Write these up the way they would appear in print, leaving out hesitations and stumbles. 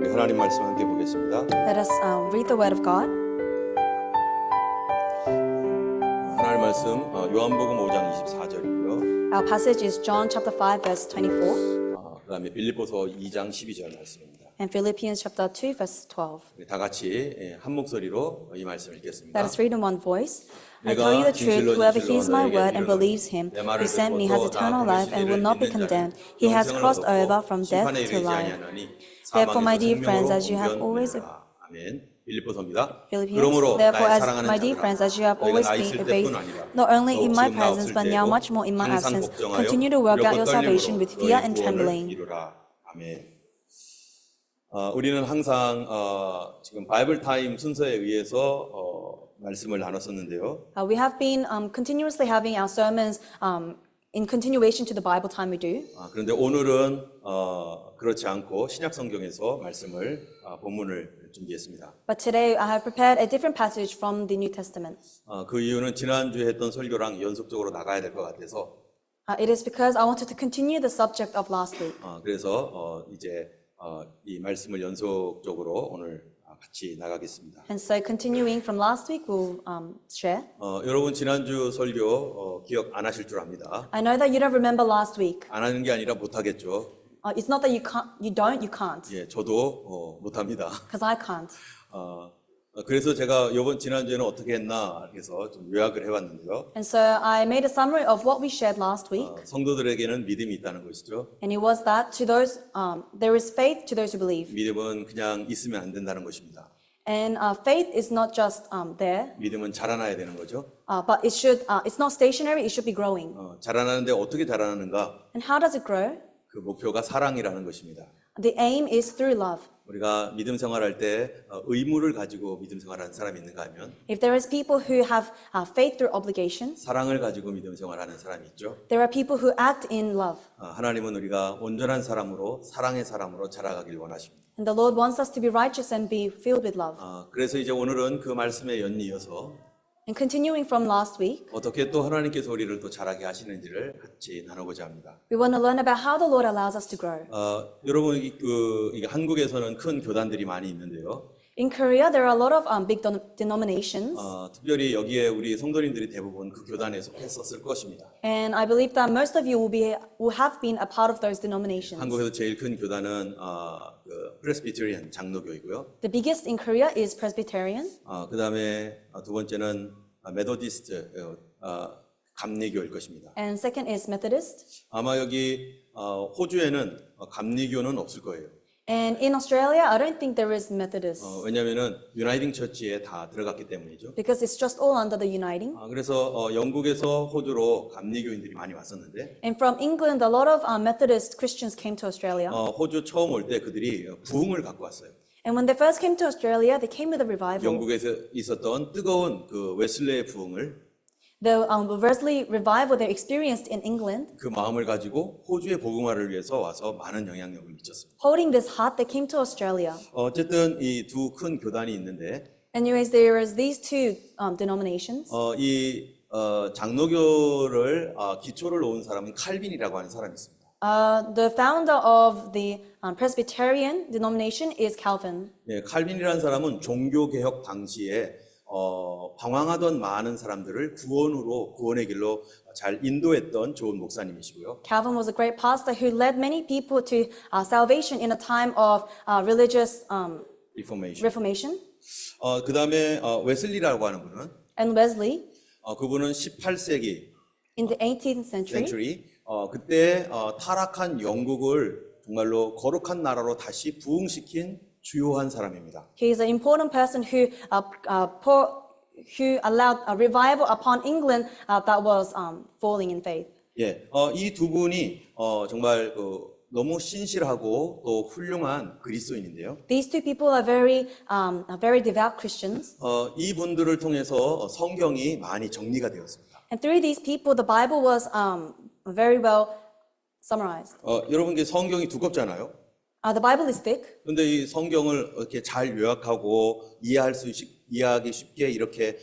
우리 하나님 말씀 함께 보겠습니다. Let us read the Word of God. 하나님 말씀 요한복음 5장 24절이고요. Our passage is John chapter 5, verse 24, 그다음에 빌립보서 2장 12절 말씀입니다. and Philippians chapter 2, verse 12. 우리 다 같이 한 목소리로 이 말씀을 읽겠습니다. Let us read in one voice. I tell you the truth, whoever hears my word and believes him who sent me has eternal life and will not be condemned. He has crossed over from death to life. Therefore, my dear friends, as you have always 아멘. 빌립보서입니다. Philippians, 그러므로 therefore, 나의 as 사랑하는 my dear friends, as you have always been obeyed, not only in my presence, but now much more in my absence, continue to work out your salvation with fear and trembling. 아멘. 우리는 항상 지금 바이블 타임 순서에 의해서 말씀을 나눴었는데요. We have been continuously having our sermons in continuation to the Bible time we do. 그런데 오늘은 그렇지 않고 신약 성경에서 말씀을 본문을 준비했습니다. But today I have prepared a different passage from the New Testament. 그 이유는 지난주에 했던 설교랑 연속적으로 나가야 될 것 같아서 It is because I wanted to continue the subject of last week. 그래서 이제 이 말씀을 연속적으로 오늘 같이 나가겠습니다. And so continuing from last week, we'll share. 여러분 지난주 설교 기억 안 하실 줄 압니다. I know that you don't remember last week. 안 하는 게 아니라 못 하겠죠. It's not that you can't. 예, 저도 못 합니다. Because I can't. 그래서 제가 지난주에는 어떻게 했나 해서 좀 요약을 해봤는데요. And so I made a summary of what we shared last week. 성도들에게는 믿음이 있다는 것이죠. And it was that to those, there is faith to those who believe. 믿음은 그냥 있으면 안 된다는 것입니다. And faith is not just there, 믿음은 자라나야 되는 거죠. but it's not stationary, it should be growing. 자라나는데 어떻게 자라나는가? And how does it grow? 그 목표가 사랑이라는 것입니다. The aim is through love. 우리가 믿음 생활할 때 의무를 가지고 믿음 생활하는 사람이 있는가 하면 If there is people who have faith through obligation, 사랑을 가지고 믿음 생활하는 사람이 있죠. there are people who act in love. 하나님은 우리가 온전한 사람으로 사랑의 사람으로 자라가길 원하십니다. And the Lord wants us to be righteous and be filled with love. 그래서 이제 오늘은 그 말씀에 연이어서 And continuing from last week, 어떻게 또 하나님께서 우리를 또 자라게 하시는지를 같이 나누고자 합니다. we want to learn about how the Lord allows us to grow. 여러분 이게 한국에서는 큰 교단들이 많이 있는데요. In Korea, there are a lot of big denominations. 특별히 여기에 우리 성도님들이 대부분 그 교단에 속했었을 것입니다. And I believe that most of you will have been a part of those denominations. 한국에서 제일 큰 교단은 그 프레스비테리안 장로교이고요. The biggest in Korea is Presbyterian. 그다음에 두 번째는 메소디스트 감리교일 것입니다. And second is Methodist. 아마 여기 호주에는 감리교는 없을 거예요. And in Australia, I don't think there is Methodist. 왜냐하면은 유나이팅 처치에 다 들어갔기 때문이죠. Because it's just all under the Uniting. 그래서 영국에서 호주로 감리교인들이 많이 왔었는데 And from England, a lot of Methodist Christians came to Australia. 호주 처음 올 때 그들이 부흥을 갖고 왔어요. And when they first came to Australia, they came with a revival. 영국에서 있었던 뜨거운 그 웨슬레의 부흥을 The Wesley revival they experienced in England, 그 마음을 가지고 호주의 복음화를 위해서 와서 많은 영향력을 미쳤습니다. holding this heart, they came to Australia. 어쨌든 이 두 큰 교단이 있는데 Anyways, there is these two denominations. 이 장로교를 기초를 놓은 사람은 칼빈이라고 하는 사람이 있습니다. The founder of the Presbyterian denomination is Calvin. 예, 칼빈이라는 사람은 종교개혁 당시에 방황하던 많은 사람들을 구원의 길로 잘 인도했던 좋은 목사님이시고요. Calvin was a great pastor who led many people to salvation in a time of religious reformation. 그 다음에 웨슬리라고 하는 분은 And Wesley, 그분은 18세기 in the 18th century, 그때 타락한 영국을 정말로 거룩한 나라로 다시 부흥시킨 주요한 사람입니다. he is an important person who allowed a revival upon England that was falling in faith. 예, 이 두 분이 정말 너무 신실하고 또 훌륭한 그리스도인인데요. These two people are very devout Christians. 이 분들을 통해서 성경이 많이 정리가 되었습니다. And through these people, the Bible was very well summarized. 여러분께 성경이 두껍잖아요. The Bible is thick. 그런데 이 성경을 이렇게 잘 요약하고 이해할 수 이해하기 쉽게 이렇게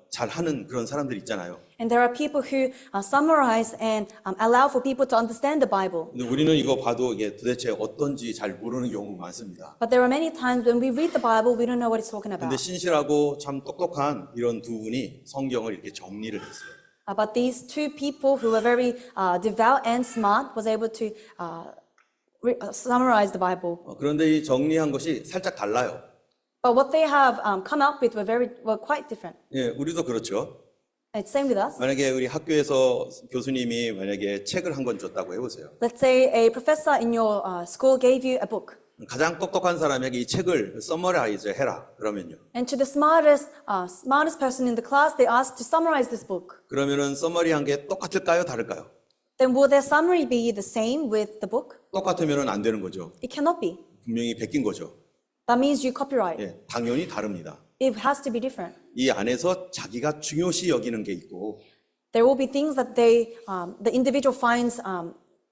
잘하는 그런 사람들 있잖아요. And there are people who summarize and allow for people to understand the Bible. 근데 우리는 이거 봐도 이게 도대체 어떤지 잘 모르는 경우가 많습니다. But there are many times when we read the Bible, we don't know what it's talking 근데 about. 신실하고 참 똑똑한 이런 두 분이 성경을 이렇게 정리를 했어요. But these two people who were very devout and smart was able to summarize the Bible. 그런데 이 정리한 것이 살짝 달라요. But what they have come up with were quite different. 예, 우리도 그렇죠. It's same with us. 만약에 우리 학교에서 교수님이 만약에 책을 한 권 줬다고 해보세요. Let's say a professor in your school gave you a book. 가장 똑똑한 사람에게 이 책을 서머라이즈 해라. 그러면요. And to the smartest person in the class, they asked to summarize this book. 그러면은 서머리한 게 똑같을까요? 다를까요? Then will their summary be the same with the book? 똑같으면은 안 되는 거죠. It cannot be. 분명히 베낀 거죠. That means you copyright. 예, 당연히 다릅니다. It has to be different. 이 안에서 자기가 중요시 여기는 게 있고 There will be things that the individual finds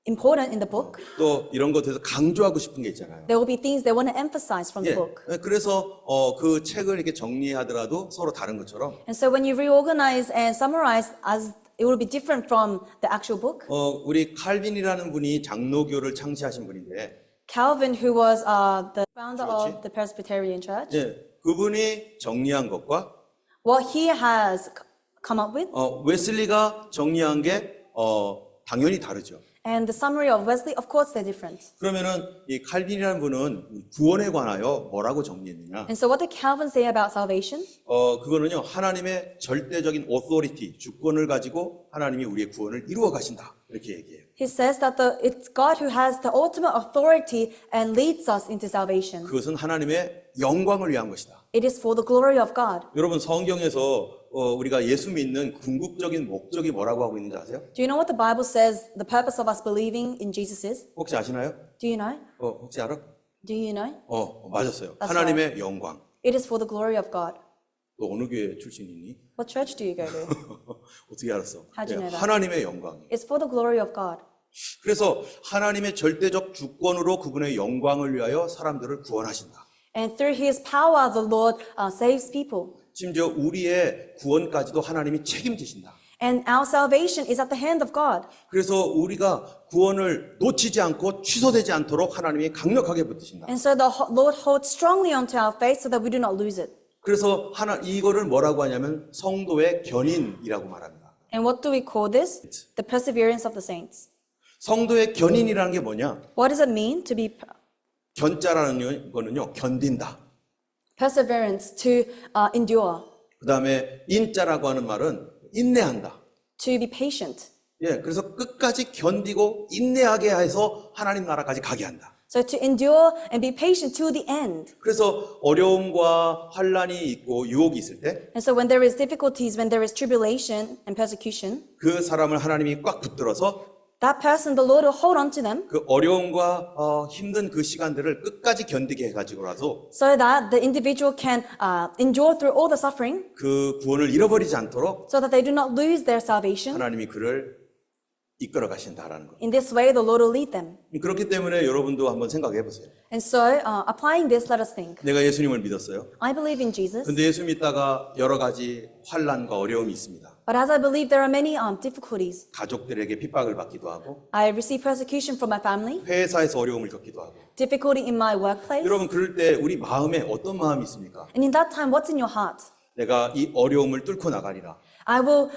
important in the book. 또 이런 것에서 강조하고 싶은 게 있잖아요. There will be things they want to emphasize from the 예, book. 그래서 그 책을 이렇게 정리하더라도 서로 다른 것처럼 And so when you reorganize and summarize, as it will be different from the actual book. 우리 칼빈이라는 분이 장로교를 창시하신 분인데 Calvin, who was the founder 그렇지. of the Presbyterian Church, 예, 그분이 정리한 것과 what he has come up with 웨슬리가 정리한 게 당연히 다르죠. and the summary of Wesley, of course, they're different. 그러면은 이 칼빈이라는 분은 구원에 관하여 뭐라고 정리했느냐? And so what did Calvin say about salvation? 그거는요 하나님의 절대적인 authority, 주권을 가지고 하나님이 우리의 구원을 이루어 가신다 이렇게 얘기해요. He says that it's God who has the ultimate authority and leads us into salvation. 그것은 하나님의 영광을 위한 것이다. It is for the glory of God. 여러분 성경에서 우리가 예수 믿는 궁극적인 목적이 뭐라고 하고 있는지 아세요? Do you know what the Bible says the purpose of us believing in Jesus is? 혹시 아시나요? Do you know? 혹시 알아? Do you know? 맞았어요. That's 하나님의 영광. It is for the glory of God. 너 어느 교회 출신이니? What church do you go to? 어떻게 알았어? How'd you know that? 하나님의 영광. It's for the glory of God. 그래서 하나님의 절대적 주권으로 그분의 영광을 위하여 사람들을 구원하신다. And through his power, the Lord saves people. 심지어 우리의 구원까지도 하나님이 책임지신다. And our salvation is at the hand of God. 그래서 우리가 구원을 놓치지 않고 취소되지 않도록 하나님이 강력하게 붙드신다. And so the Lord holds strongly onto our faith so that we do not lose it. 그래서 이거를 뭐라고 하냐면 성도의 견인이라고 말합니다. And what do we call this? The perseverance of the saints. 성도의 견인이라는 게 뭐냐? What does it mean to be 견자라는 거는요, 견딘다. perseverance, to endure, 그 다음에 인자라고 하는 말은 인내한다. to be patient? 예, 그래서 끝까지 견디고 인내하게 해서 하나님 나라까지 가게 한다. So to endure and be patient to the end. 그래서 어려움과 환란이 있고 유혹이 있을 때 And so when there is difficulties, when there is tribulation and persecution, 그 사람을 하나님이 꽉 붙들어서 that person, the Lord will hold on to them 그 어려움과 힘든 그 시간들을 끝까지 견디게 해가지고라도 so that the individual can endure through all the suffering 그 구원을 잃어버리지 않도록 so that they do not lose their salvation. 하나님이 그를 이끌어 가신다라는 거. In this way, the Lord will lead them. 그렇기 때문에 여러분도 한번 생각해 보세요. And so, applying this, let us think. 내가 예수님을 믿었어요. I believe in Jesus, 근데 예수 믿다가 여러 가지 환란과 어려움이 있습니다. but as I believe there are many difficulties. 가족들에게 핍박을 받기도 하고 I receive persecution from my family, 회사에서 어려움을 겪기도 하고. difficulty in my workplace. 여러분 그럴 때 우리 마음에 어떤 마음이 있습니까? And in that time, what's in your heart? 내가 이 어려움을 뚫고 나가리라. I will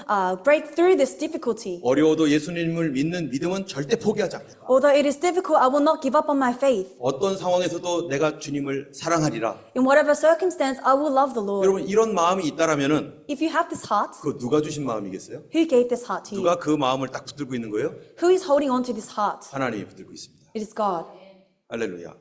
break through this difficulty. 어려워도 예수님을 믿는 믿음은 절대 포기하지 않겠다. Although it is difficult, I will not give up on my faith. 어떤 상황에서도 내가 주님을 사랑하리라. In whatever circumstance, I will love the Lord. 여러분 이런 마음이 있다라면은 If you have this heart, 그거 누가 주신 마음이겠어요? who gave this heart to you? 누가 그 마음을 딱 붙들고 있는 거예요? Who is holding on to this heart? 하나님이 붙들고 있습니다. It is God. 할렐루야.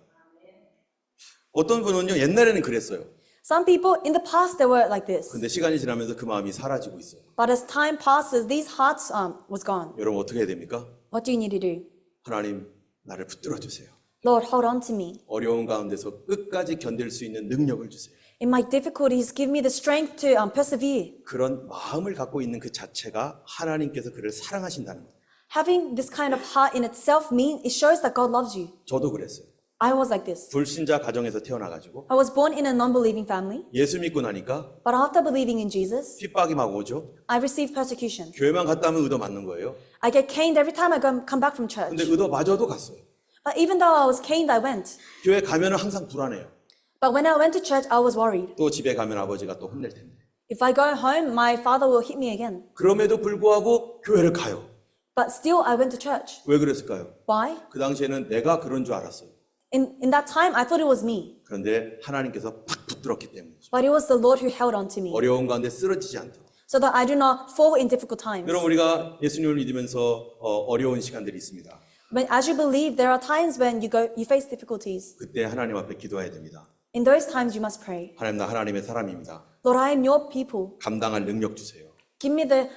어떤 분은요 옛날에는 그랬어요. Some people in the past they were like this, 근데 시간이 지나면서 그 마음이 사라지고 있어요. but as time passes, these hearts was gone. 여러분 어떻게 해야 됩니까? What do you need to do? 하나님 나를 붙들어 주세요. Lord, hold on to me. 어려운 가운데서 끝까지 견딜 수 있는 능력을 주세요. In my difficulties, give me the strength to persevere. 그런 마음을 갖고 있는 그 자체가 하나님께서 그를 사랑하신다는 거예요. Having this kind of heart in itself means it shows that God loves you. 저도 그랬어요. I was like this. 불신자 가정에서 태어나가지고 I was born in a non-believing family, 예수 믿고 나니까 but after believing in Jesus, 핍박이 막 오죠. I received persecution. 교회만 갔다 하면 의도 맞는 거예요. I get caned every time I come back from church. 근데 의도 마저도 갔어요. But even though I was caned, I went. 교회 가면은 항상 불안해요. But when I went to church, I was worried. 또 집에 가면 아버지가 또 혼낼 텐데. If I go home, my father will hit me again. 그럼에도 불구하고 교회를 가요. But still, I went to church. 왜 그랬을까요? Why? 그 당시에는 내가 그런 줄 알았어요. In that time, I thought it was me. 그런데 하나님께서 팍 붙들었기 때문이죠. But it was the Lord who held on to me. 어려운 가운데 쓰러지지 않도록. So that I do not fall in difficult times. 여러분 우리가 예수님을 믿으면서 어려운 시간들이 있습니다. But as you believe, there are times when you face difficulties. 그때 하나님 앞에 기도해야 됩니다. In those times, you must pray. 하나님 나 하나님의 사람입니다. Lord, I am your people. 감당할 능력 주세요. Give me the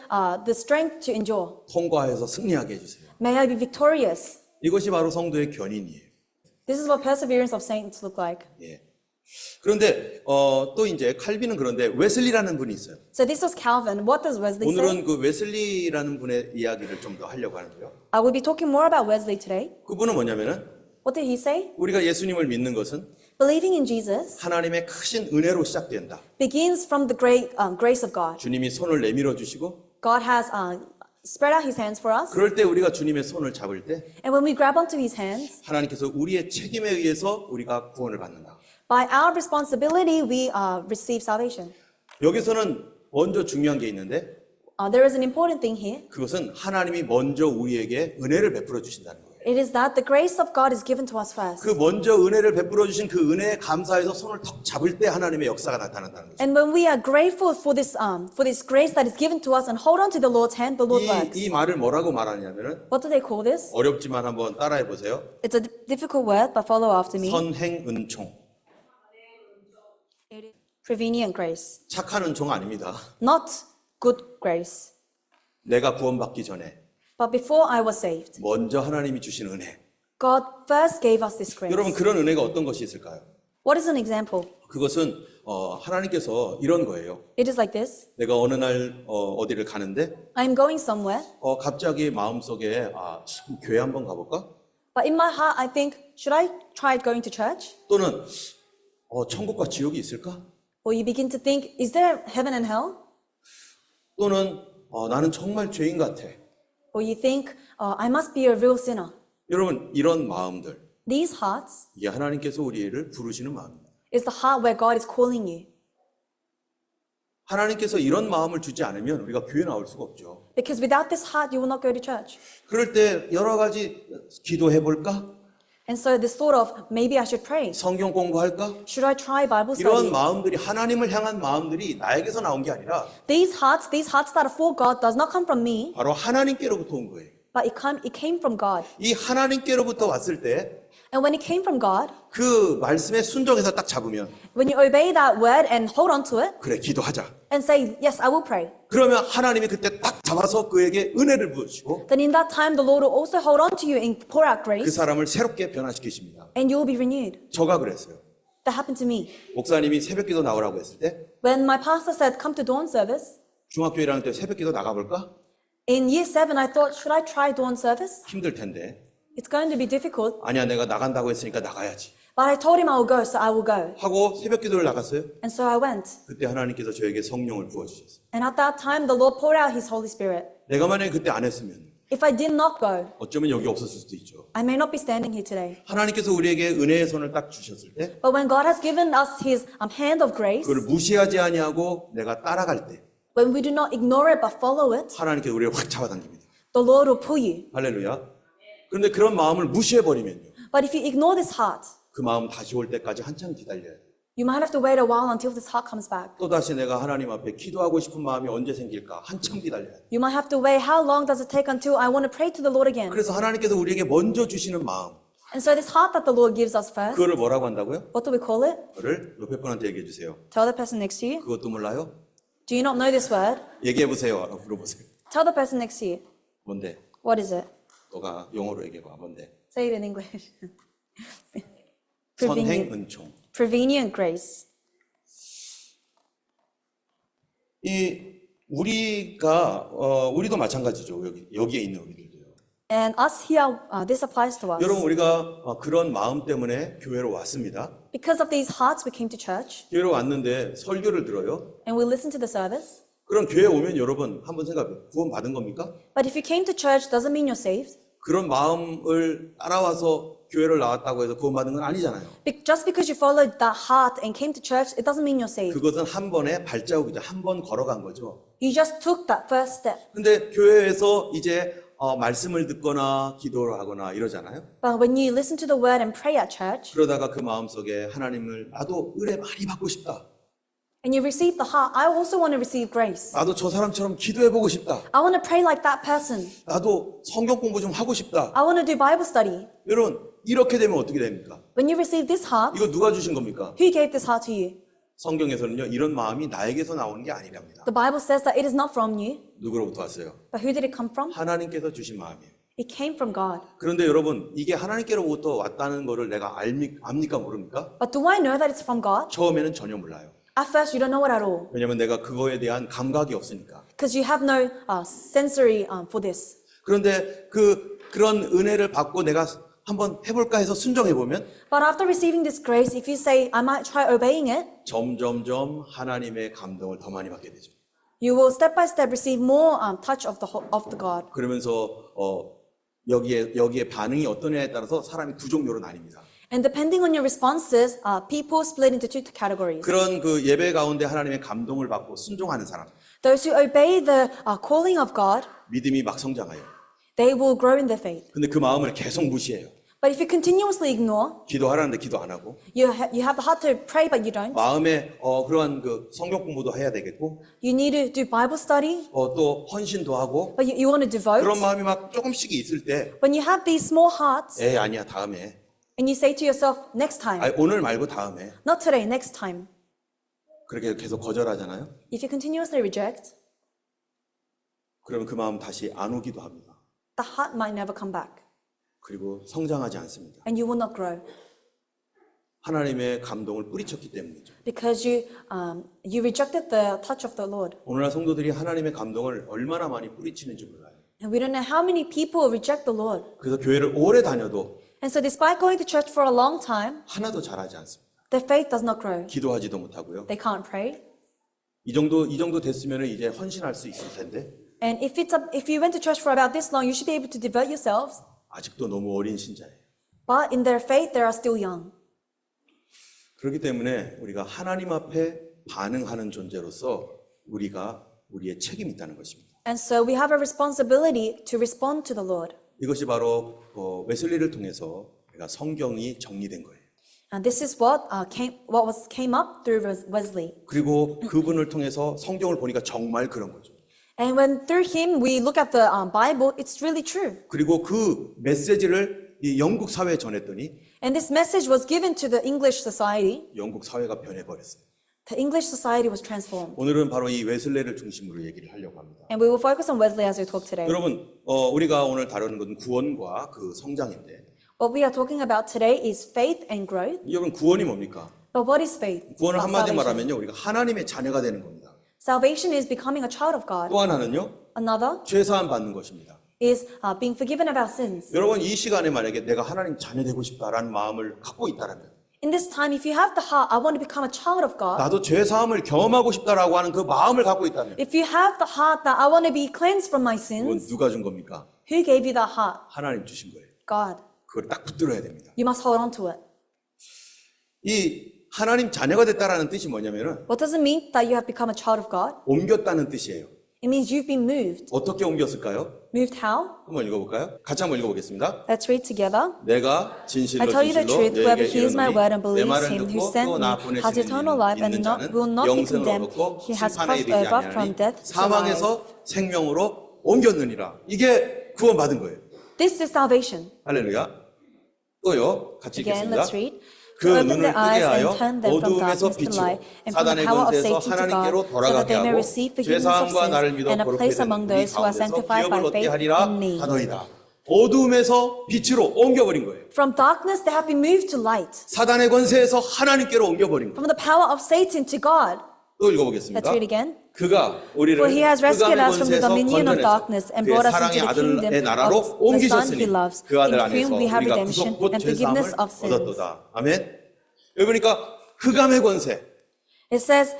strength to endure. 통과해서 승리하게 해주세요. May I be victorious. 이것이 바로 성도의 견인이에요. This is what perseverance of saints look like. 예. 그런데 또 이제 칼빈은 그런데 웨슬리라는 분이 있어요. So this was Calvin. What does Wesley say? 오늘은 그 웨슬리라는 분의 이야기를 좀 더 하려고 하는데요. I will be talking more about Wesley today. 그분은 뭐냐면은 What did he say? 우리가 예수님을 믿는 것은 Believing in Jesus 하나님의 크신 은혜로 시작된다. begins from the great grace of God. 주님이 손을 내밀어 주시고 God has spread out His hands for us. 그럴 때 우리가 주님의 손을 잡을 때 And when we grab onto His hands, 하나님께서 우리의 책임에 의해서 우리가 구원을 받는다. by our responsibility, we receive salvation. 여기서는 먼저 중요한 게 있는데 There is an important thing here. 그것은 하나님이 먼저 우리에게 은혜를 베풀어 주신다는 거예요. It is that the grace of God is given to us first. 그 먼저 은혜를 베풀어 주신 그 은혜에 감사해서 손을 턱 잡을 때 하나님의 역사가 나타난다는 거죠. And when we are grateful for this grace that is given to us and hold on to the Lord's hand, the Lord works. 이 말을 뭐라고 말하냐면은 What do they call this? 어렵지만 한번 따라해 보세요. It's a difficult word, but follow after me. 선행은총. Prevenient grace. 착한 은총 아닙니다. Not good grace. 내가 구원받기 전에 But before I was saved, 먼저 하나님이 주신 은혜. God first gave us this grace. 여러분 그런 은혜가 어떤 것이 있을까요? What is an example? 그것은 하나님께서 이런 거예요. It is like this. 내가 어느 날 어디를 가는데 I'm going somewhere, 갑자기 마음속에 교회 한번 가볼까? but in my heart I think, should I try going to church? 또는 천국과 지옥이 있을까? Or you begin to think, is there heaven and hell? 또는 나는 정말 죄인 같아. Or you think, I must be a real sinner. 여러분 이런 마음들 These hearts 이게 하나님께서 우리를 부르시는 마음입니다. is the heart where God is calling you. 하나님께서 이런 마음을 주지 않으면 우리가 교회 나올 수가 없죠. Because without this heart, you will not go to church. 그럴 때 여러 가지 기도해 볼까? And so this thought of, maybe I should pray. 성경 공부할까? Should I try Bible 이런 study? 마음들이 하나님을 향한 마음들이 나에게서 나온 게 아니라 These hearts that are for God does not come from me, 바로 하나님께로부터 온 거예요. but it came from God. 이 하나님께로부터 왔을 때 And when it came from God, 그 말씀에 순종해서 딱 잡으면 when you obey that word and hold on to it 그래 기도하자. and say, yes, I will pray, 그러면 하나님이 그때 딱 잡아서 그에게 은혜를 부으시고 then in that time the Lord will also hold on to you and pour out 그 grace, 사람을 새롭게 변화시키십니다. and you will be renewed. 저가 그랬어요. That happened to me. 목사님이 새벽기도 나오라고 했을 때 When my pastor said, come to dawn service, 중학교 1학년 때 새벽기도 나가볼까? in year 7, I thought, should I try dawn service? 힘들 텐데. It's going to be difficult. 아니야 내가 나간다고 했으니까 나가야지. But I told him I will go, so I will go. 하고 새벽기도를 나갔어요. And so I went. 그때 하나님께서 저에게 성령을 부어주셨어요. And at that time, the Lord poured out His Holy Spirit. 내가 만약에 그때 안 했으면 If I did not go, 어쩌면 여기 없었을 수도 있죠. I may not be standing here today. 하나님께서 우리에게 은혜의 손을 딱 주셨을 때 But when God has given us His hand of grace, 그걸 무시하지 아니하고 내가 따라갈 때 when we do not ignore it but follow it, 하나님께서 우리를 확 잡아당깁니다. the Lord will pull you. 할렐루야. 그런데 그런 마음을 무시해버리면요. But if you ignore this heart, 그 마음 다시 올 때까지 한참 기다려야 돼요. you might have to wait a while until this heart comes back. 또다시 내가 하나님 앞에 기도하고 싶은 마음이 언제 생길까? 한참 기다려야 돼요. You might have to wait, how long does it take until I want to pray to the Lord again? 그래서 하나님께서 우리에게 먼저 주시는 마음 And so this heart that the Lord gives us first, 그거를 뭐라고 한다고요? what do we call it? 그거를 옆에 분한테 얘기해 주세요. Tell the person next to you. 그것도 몰라요? Do you not know this word? 얘기해 보세요. 물어보세요. Tell the person next to you. 뭔데? What is it? 너가 영어로 얘기해봐. 뭔데? Say it in English. 선행 은총. Prevenient grace. 이 우리가 우리도 마찬가지죠. 여기에 있는 우리들도요. And us here, this applies to us. 여러분 우리가 그런 마음 때문에 교회로 왔습니다. Because of these hearts, we came to church 교회로 왔는데 설교를 들어요. and we listened to the service. 그럼 교회 오면 여러분 한번 생각해 구원 받은 겁니까? But if you came to church, doesn't mean you're saved. 그런 마음을 따라와서 교회를 나왔다고 해서 구원 받은 건 아니잖아요. Just because you followed that heart and came to church, it doesn't mean you're saved. 그것은 한 번의 발자국이죠. 한 번 걸어간 거죠. You just took that first step. 근데 교회에서 이제 말씀을 듣거나 기도를 하거나 이러잖아요. But when you listen to the word and pray at church, 그러다가 그 마음속에 하나님을 나도 은혜 많이 받고 싶다. and you receive the heart, I also want to receive grace. 나도 저 사람처럼 기도해보고 싶다. I want to pray like that person. 나도 성경 공부 좀 하고 싶다. I want to do Bible study. 여러분 이렇게 되면 어떻게 됩니까? When you receive this heart, 이거 누가 주신 겁니까? who gave this heart to you? 성경에서는요 이런 마음이 나에게서 나오는 게 아니랍니다. The Bible says that it is not from you, 누구로부터 왔어요? but who did it come from? 하나님께서 주신 마음이에요. It came from God. 그런데 여러분 이게 하나님께로부터 왔다는 거를 내가 압니까 모릅니까? But do I know that it's from God? 처음에는 전혀 몰라요. At first, you don't know it at all 왜냐면 내가 그거에 대한 감각이 없으니까. because you have no sensory for this. 그런데 그런 은혜를 받고 내가 한번 해볼까 해서 순종해 보면 But after receiving this grace, if you say, I might try obeying it, 점점점 하나님의 감동을 더 많이 받게 되죠. you will step by step receive more touch of the God. 그러면서 여기에 반응이 어떠냐에 따라서 사람이 두 종류로 나뉩니다. And depending on your responses, people split into two categories. 그런 그 예배 가운데 하나님의 감동을 받고 순종하는 사람, Those who obey the calling of God, 믿음이 막 성장해요. they will grow in their faith. 근데 그 마음을 계속 무시해요. But if you continuously ignore, 기도하라는데 기도 안 하고 you have the heart to pray, but you don't. 마음에 그러한 그 성경 공부도 해야 되겠고 You need to do Bible study, 또 헌신도 하고 but you want to devote. 그런 마음이 막 조금씩 있을 때 When you have these small hearts, 아니야 다음에 and you say to yourself, next time, 오늘 말고 다음에 not today, next time. 그렇게 계속 거절하잖아요. If you continuously reject, 그러면 그 마음 다시 안 오기도 합니다. the heart might never come back, 그리고 성장하지 않습니다. and you will not grow 하나님의 감동을 뿌리쳤기 때문이죠. because you rejected the touch of the Lord. 오늘날 성도들이 하나님의 감동을 얼마나 많이 뿌리치는지 몰라요. And we don't know how many people reject the Lord. 그래서 교회를 오래 다녀도 And so despite going to church for a long time, 하나도 잘하지 않습니다. their faith does not grow. 기도하지도 못하고요. They can't pray. 이 정도 됐으면 이제 헌신할 수 있을 텐데 And if you went to church for about this long, you should be able to devote yourselves. 아직도 너무 어린 신자예요. But in their faith, they are still young. 그렇기 때문에 우리가 하나님 앞에 반응하는 존재로서 우리의 책임이 있다는 것입니다. And so we have a responsibility to respond to the Lord. 이것이 바로 웨슬리를 통해서 우리가 성경이 정리된 거예요. And this is what came up through Wesley. 그리고 그분을 통해서 성경을 보니까 정말 그런 거죠. And when through him we look at the Bible, it's really true. 그리고 그 메시지를 이 영국 사회에 전했더니 And this message was given to the English society. 영국 사회가 변해버렸어요. The English society was transformed. 오늘은 바로 이 웨슬레를 중심으로 얘기를 하려고 합니다. And we will focus on Wesley as we talk today. 여러분, 우리가 오늘 다루는 것은 구원과 그 성장인데 What we are talking about today is faith and growth. 여러분 구원이 뭡니까? But what is faith? 구원을 한마디로 Salvation. 말하면요, 우리가 하나님의 자녀가 되는 겁니다. Salvation is becoming a child of God. 또 하나는요, Another 죄 사함 받는 것입니다. is being forgiven of our sins. 여러분 이 시간에 만약에 내가 하나님 자녀 되고 싶다라는 마음을 갖고 있다라면 In this time, if you have the heart, I want to become a child of God. 나도 죄 사함을 경험하고 싶다라고 하는 그 마음을 갖고 있다면 If you have the heart that I want to be cleansed from my 그건 sins, 누가 준 겁니까? who gave you that heart? 하나님 주신 거예요. God. 그걸 딱 붙들어야 됩니다. You must hold on to it. 이 하나님 자녀가 됐다라는 뜻이 뭐냐면은 What does it mean that you have become a child of God? 옮겼다는 뜻이에요. It means you've been moved. 어떻게 옮겼을까요? Moved how? 한번 읽어볼까요? 같이 한번 읽어보겠습니다. Let's read together. 내가 진실로 I tell you the 진실로 truth, whoever 너에게 hears my word and 이르노니 내 believes 말을 him who 듣고 sent 또 me 나 has 보내시는 eternal life and 있는 자는 will not be 영생을 condemned. 얻고 He has 심판에 crossed 이르지 over from 아니하니 death to life. 사망에서 생명으로 옮겼느니라. 이게 구원받은 거예요. This is salvation. 할렐루야. 또요. 같이 Again, 읽겠습니다. let's read. 그 To open 눈을 their eyes 뜨게 하여 and turn them from 어두움에서 darkness to 빛으로 light and from the 사단의 power of 권세에서 Satan to 하나님께로 God, so that 돌아가게 they may 하고 receive 죄 forgiveness of 사함과 나를 sins 믿어 and a 거룩하게 place 된 among 우리 those who are 가운데서 sanctified 기업을 by 얻게 faith 하리라 in me. 하더이다. 어두움에서 빛으로 옮겨버린 거예요. From darkness they have been moved to light. 사단의 권세에서 하나님께로 옮겨버린 거예요. From the power of Satan to God. 또 Let's 읽어보겠습니다. read again. 그가 우리를 For he has rescued 흑암의 us from the 권세에서 dominion of 건져내서 darkness and 그의 brought us into 사랑의 the kingdom 아들의 나라로 of the Son 옮기셨으니 he loves, 그 아들 in 안에서 whom we have 우리가 redemption 구속 곧 and forgiveness 죄사함을 of sins. 얻었도다. 아멘. 여기 보니까 흑암의 권세, It says,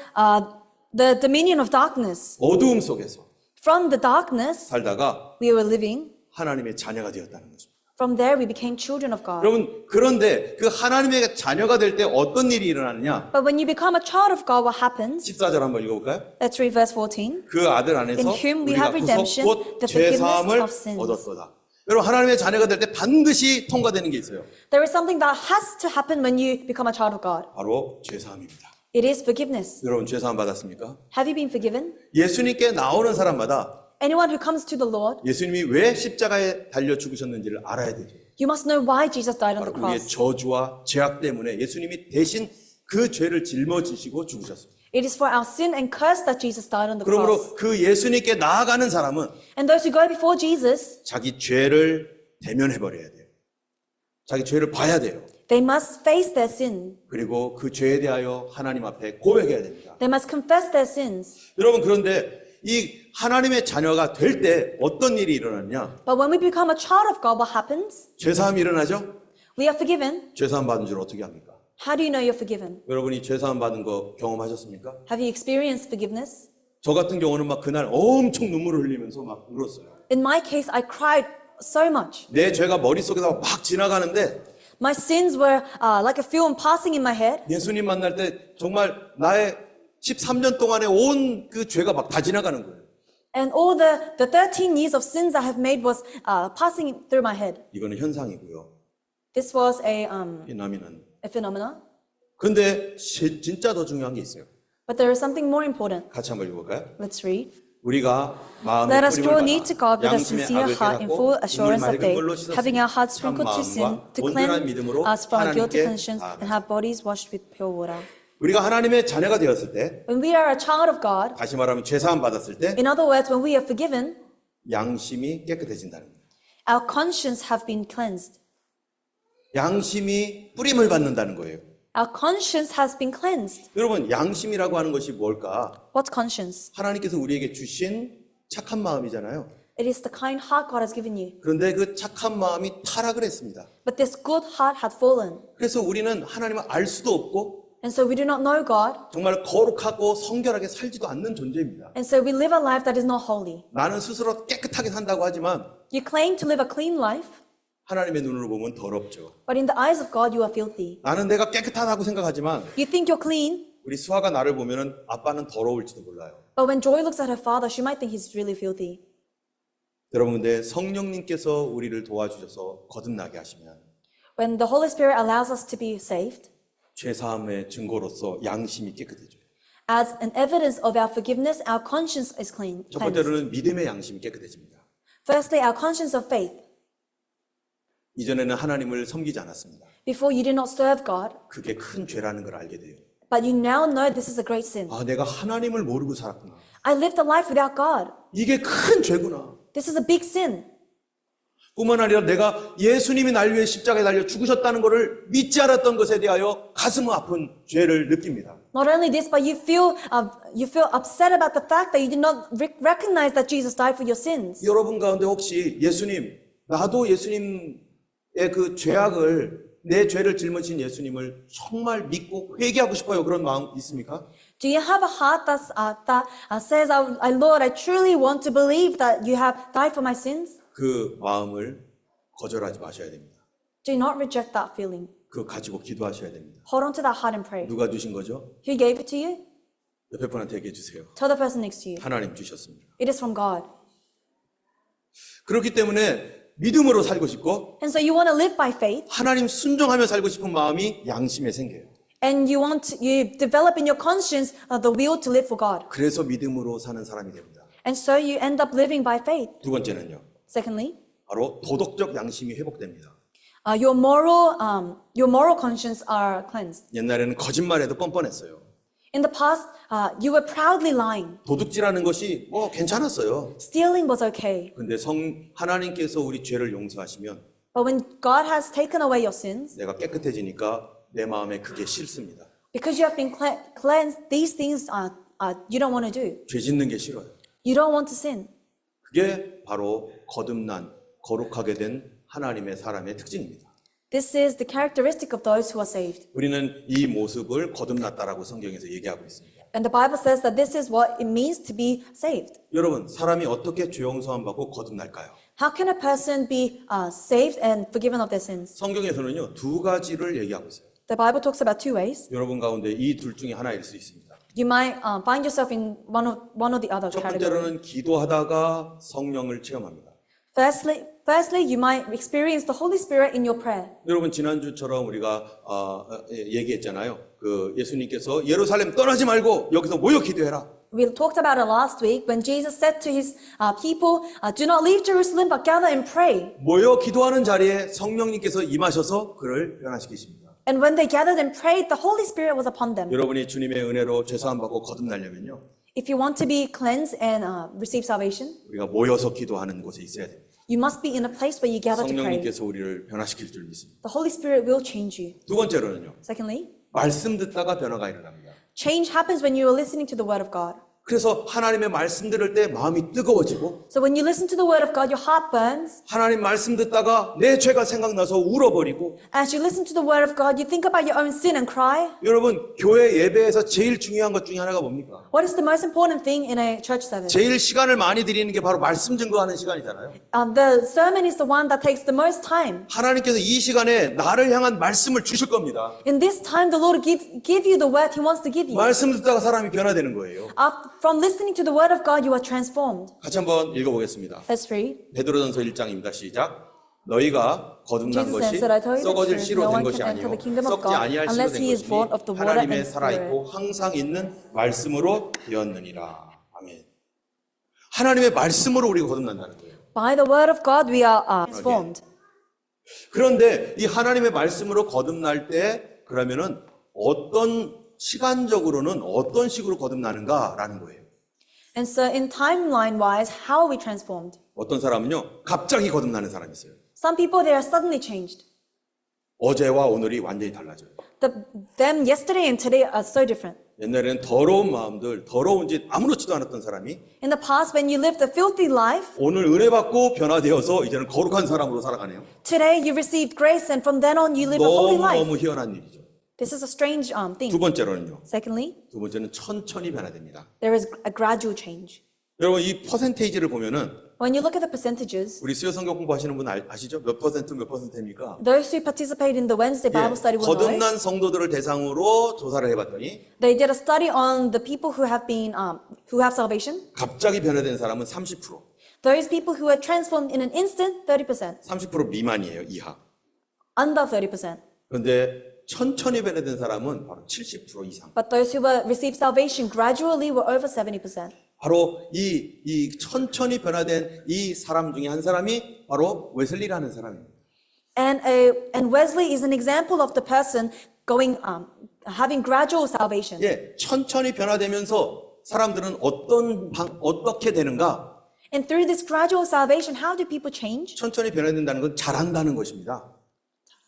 the dominion of darkness. 어두움 속에서 From the darkness 살다가 we were living, 하나님의 자녀가 되었다는 것입니다. from there we became children of God. 여러분, 그런데 그 하나님의 자녀가 될 때 어떤 일이 일어나느냐? But when you become a child of God, what happens? 14절 한번 읽어볼까요? Let's read verse 14. 그 아들 안에서 In whom we 우리가 have redemption, 구속 곧 the forgiveness 죄사함을 of sins. 얻었도다. 여러분, 하나님의 자녀가 될 때 반드시 통과되는 게 있어요. There is something that has to happen when you become a child of God. 바로 죄사함입니다. It is forgiveness. 여러분, 죄사함 받았습니까? Have you been forgiven? 예수님께 나오는 사람마다 Anyone who comes to the Lord, 예수님이 왜 십자가에 달려 죽으셨는지를 알아야 되죠. you must know why Jesus died on the 바로 우리의 cross. 저주와 죄악 때문에 예수님이 대신 그 죄를 짊어지시고 죽으셨습니다. It is for our sin and curse that Jesus died on the 그러므로 cross. 그 예수님께 나아가는 사람은 And those who go before Jesus, 자기 죄를 대면해버려야 돼요. 자기 죄를 봐야 돼요. they must face their sin. 그리고 그 죄에 대하여 하나님 앞에 고백해야 됩니다. They must confess their sins. 여러분, 그런데 이 하나님의 자녀가 될 때 어떤 일이 일어났냐? But when we become a child of God, what happens? 죄사함이 일어나죠? We are forgiven. 죄사함 받은 줄 어떻게 합니까? How do you know you're forgiven? 여러분이 죄사함 받은 거 경험하셨습니까? Have you experienced forgiveness? 저 같은 경우는 막 그날 엄청 눈물을 흘리면서 막 울었어요. In my case, I cried so much. 내 죄가 머릿속에서 막 지나가는데 My sins were like a film passing in my head. 예수님 만날 때 정말 나의 13년 동안의 온 그 죄가 막 다 지나가는 거예요. And all the 13 years of sins I have made was passing through my head. 이거는 현상이고요. This was a 비나미는. phenomena. 근데 진짜 더 중요한 게 있어요. But there is something more important. 같이 한번 읽어볼까요? Let's read. 우리가 마음의 Let us 뿌림을 draw 받아 near to God with a 양심의 sincere 악을 heart in 깨닫고 full 눈물 assurance of 맑은 faith, 걸로 having our hearts 씻었으니 참 sprinkled to sin, 마음과 to 온전한 cleanse 믿음으로 us from our guilty 하나님께 conscience, and 나아가자. have bodies washed with pure water. 우리가 하나님의 자녀가 되었을 때, When we are a child of God, 다시 말하면 죄사함 받았을 때 in other words, when we are forgiven, 양심이 깨끗해진다는 거예요. our conscience have been cleansed. 양심이 뿌림을 받는다는 거예요. Our conscience has been cleansed. 여러분, 양심이라고 하는 것이 뭘까? What's conscience? 하나님께서 우리에게 주신 착한 마음이잖아요. It is the kind heart God has given you. 그런데 그 착한 마음이 타락을 했습니다. But this good heart had fallen. 그래서 우리는 하나님을 알 수도 없고 And so we do not know God. 정말 거룩하고 성결하게 살지도 않는 존재입니다. And so we live a life that is not holy. 나는 스스로 깨끗하게 산다고 하지만 You claim to live a clean life, 하나님의 눈으로 보면 더럽죠. but in the eyes of God, you are filthy. 나는 내가 깨끗하다고 생각하지만 You think you're clean, 우리 수아가 나를 보면은 아빠는 더러울지도 몰라요. but when Joy looks at her father, she might think he's really filthy. 여러분, 근데 성령님께서 우리를 도와주셔서 거듭나게 하시면 When the Holy Spirit allows us to be saved, 죄사함의 증거로서 양심이 깨끗해져요. as an evidence of our forgiveness, our conscience is clean. 첫 cleansed. 번째로는 믿음의 양심이 깨끗해집니다. Firstly, our conscience of faith. 이전에는 하나님을 섬기지 않았습니다. Before you did not serve God, 그게 큰 죄라는 걸 알게 돼요. but you now know this is a great sin. 아, 내가 하나님을 모르고 살았구나. I lived a life without God. 이게 큰 죄구나. This is a big sin. 뿐만 아니라 내가 예수님이 날 위해 십자가에 달려 죽으셨다는 것을 믿지 않았던 것에 대하여 가슴 아픈 죄를 느낍니다. Not only this, but you feel upset about the fact that you did not recognize that Jesus died for your sins. 여러분 가운데 혹시 예수님, 나도 예수님의 그 죄악을, 내 죄를 짊어진 예수님을 정말 믿고 회개하고 싶어요. 그런 마음 있습니까? Do you have a heart that says, Lord, I truly want to believe that you have died for my sins? 그 마음을 거절하지 마셔야 됩니다. Do not reject that feeling. 그거 가지고 기도하셔야 됩니다. Hold on to that heart and pray. 누가 주신 거죠? Who gave it to you? 옆에 분한테 얘기해 주세요. Tell the person next to you. 하나님 주셨습니다. It is from God. 그렇기 때문에 믿음으로 살고 싶고 And so you want to live by faith, 하나님 순종하며 살고 싶은 마음이 양심에 생겨요. and you develop in your conscience the will to live for God. 그래서 믿음으로 사는 사람이 됩니다. And so you end up living by faith. 두 번째는요. Secondly, 바로 도덕적 양심이 회복됩니다. your moral conscience are cleansed. 옛날에는 거짓말해도 뻔뻔했어요. In the past, you were proudly lying. 도둑질하는 것이 괜찮았어요. Stealing was okay. 근데 하나님께서 우리 죄를 용서하시면 But when God has taken away your sins, 내가 깨끗해지니까 내 마음에 그게 싫습니다. because you have been cleansed, these things you don't want to do. 죄 짓는 게 싫어요. You don't want to sin. 그게 바로 거듭난 거룩하게 된 하나님의 사람의 특징입니다. This is the characteristic of those who are saved. 우리는 이 모습을 거듭났다라고 성경에서 얘기하고 있습니다. And the Bible says that this is what it means to be saved. 여러분, 사람이 어떻게 죄 용서함 받고 거듭날까요? How can a person be saved and forgiven of their sins? 성경에서는요, 두 가지를 얘기하고 있어요. The Bible talks about two ways. 여러분 가운데 이 둘 중에 하나일 수 있습니다. You might find yourself in one or the other 첫 category. 번째로는 기도하다가 성령을 체험합니다. Firstly, you might experience the Holy Spirit in your prayer. 여러분 지난주처럼 우리가 얘기했잖아요. 그 예수님께서 예루살렘 떠나지 말고 여기서 모여 기도해라. We talked about it last week when Jesus said to his people, do not leave Jerusalem but gather and pray. 모여 기도하는 자리에 성령님께서 임하셔서 그를 변화시키십니다. And when they gathered and prayed, the Holy Spirit was upon them. 여러분이 주님의 은혜로 죄사함 받고 거듭나려면요. If you want to be cleansed and receive salvation, 우리가 모여서 기도하는 곳에 있어야 됩니다. you must be in a place where you gather to pray. 성령님께서 우리를 변화시킬 줄 믿습니다. The Holy Spirit will change you. 두 번째로는요. Secondly, 말씀 듣다가 변화가 일어납니다. change happens when you are listening to the Word of God. 그래서 하나님의 말씀 들을 때 마음이 뜨거워지고 So when you listen to the Word of God, your heart burns. 하나님 말씀 듣다가 내 죄가 생각나서 울어버리고 As you listen to the Word of God, you think about your own sin and cry. 여러분 교회 예배에서 제일 중요한 것 중에 하나가 뭡니까? What is the most important thing in a church service? 제일 시간을 많이 드리는 게 바로 말씀 증거하는 시간이잖아요. The sermon is the one that takes the most time. 하나님께서 이 시간에 나를 향한 말씀을 주실 겁니다. In this time, the Lord will give you the word He wants to give you. 말씀 듣다가 사람이 변화되는 거예요. From listening to the Word of God, you are transformed. 같이 한번 읽어보겠습니다. Let's read. 베드로전서 1장입니다. 시작. 너희가 거듭난 Jesus 것이 answered, I tell you the 썩어질 truth, 씨로 no 된 one 것이 can enter 아니요 the kingdom of 썩지 God 아니할 씨로 unless 된 he is born of the 것이 water and 하나님의 spirit. 살아있고 항상 있는 말씀으로 되었느니라. 아멘. 하나님의 말씀으로 우리가 거듭난다는 거예요. By the Word of God, we are transformed. 그런데 이 하나님의 말씀으로 거듭날 때 그러면은 시간적으로는 어떤 식으로 거듭나는가라는 거예요. And so in timeline-wise, how are we transformed? 어떤 사람은요, 갑자기 거듭나는 사람이 있어요. Some people, they are suddenly changed. 어제와 오늘이 완전히 달라져요. Them yesterday and today are so different. 옛날에는 더러운 마음들, 더러운 짓 아무렇지도 않았던 사람이 In the past, when you lived a filthy life, 오늘 은혜 받고 변화되어서 이제는 거룩한 사람으로 살아가네요. today you received grace, and from then on you live a holy life. 너무 희한한 일이죠. This is a strange thing. 두 번째로는요. Secondly, 두 번째는 천천히 변화됩니다. there is a gradual change. 여러분 이 퍼센테이지를 보면은 When you look at the percentages, 우리 수요 성경 공부하시는 분 아시죠? 몇 퍼센트입니까? those who participate in the Wednesday Bible study will know. 거듭난 성도들을 대상으로 조사를 해봤더니 They did a study on the people who have salvation. 갑자기 변화된 사람은 30%, Those people who are transformed in an instant, 30%. 30% 미만이에요, 이하. Under 30%. 그런데 천천히 변화된 사람은 바로 70% 이상. But those who received salvation gradually were over 70%. 바로 이 천천히 변화된 이 사람 중에 한 사람이 바로 웨슬리라는 사람입니다. And Wesley is an example of the person having gradual salvation. 예, 천천히 변화되면서 사람들은 어떻게 되는가? And through this gradual salvation, how do people change? 천천히 변화된다는 건 자란다는 것입니다.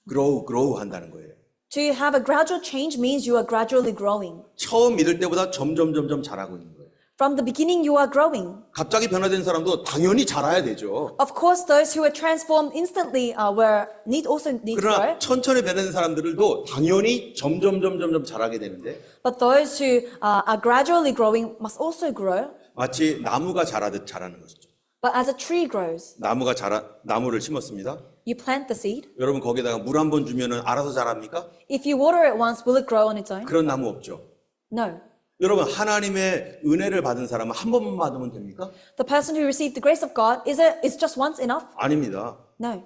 grow 한다는 거예요. To have a gradual change means you are gradually growing. 처음 믿을 때보다 점점 자라고 있는 거예요. From the beginning, you are growing. 갑자기 변화된 사람도 당연히 자라야 되죠. Of course, those who are transformed instantly need to 그러나 grow. 천천히 변화된 사람들도 당연히 점점 자라게 되는데 But those who are gradually growing must also grow. 마치 나무가 자라듯 자라는 것이죠. But as a tree grows, 나무를 심었습니다. you plant the seed. 여러분 거기다가 물 한 번 주면은 알아서 자랍니까? If you water it once, will it grow on its own? 그런 나무 없죠. No. 여러분 하나님의 은혜를 받은 사람은 한 번만 받으면 됩니까? The person who received the grace of God, is just once enough? 아닙니다. No.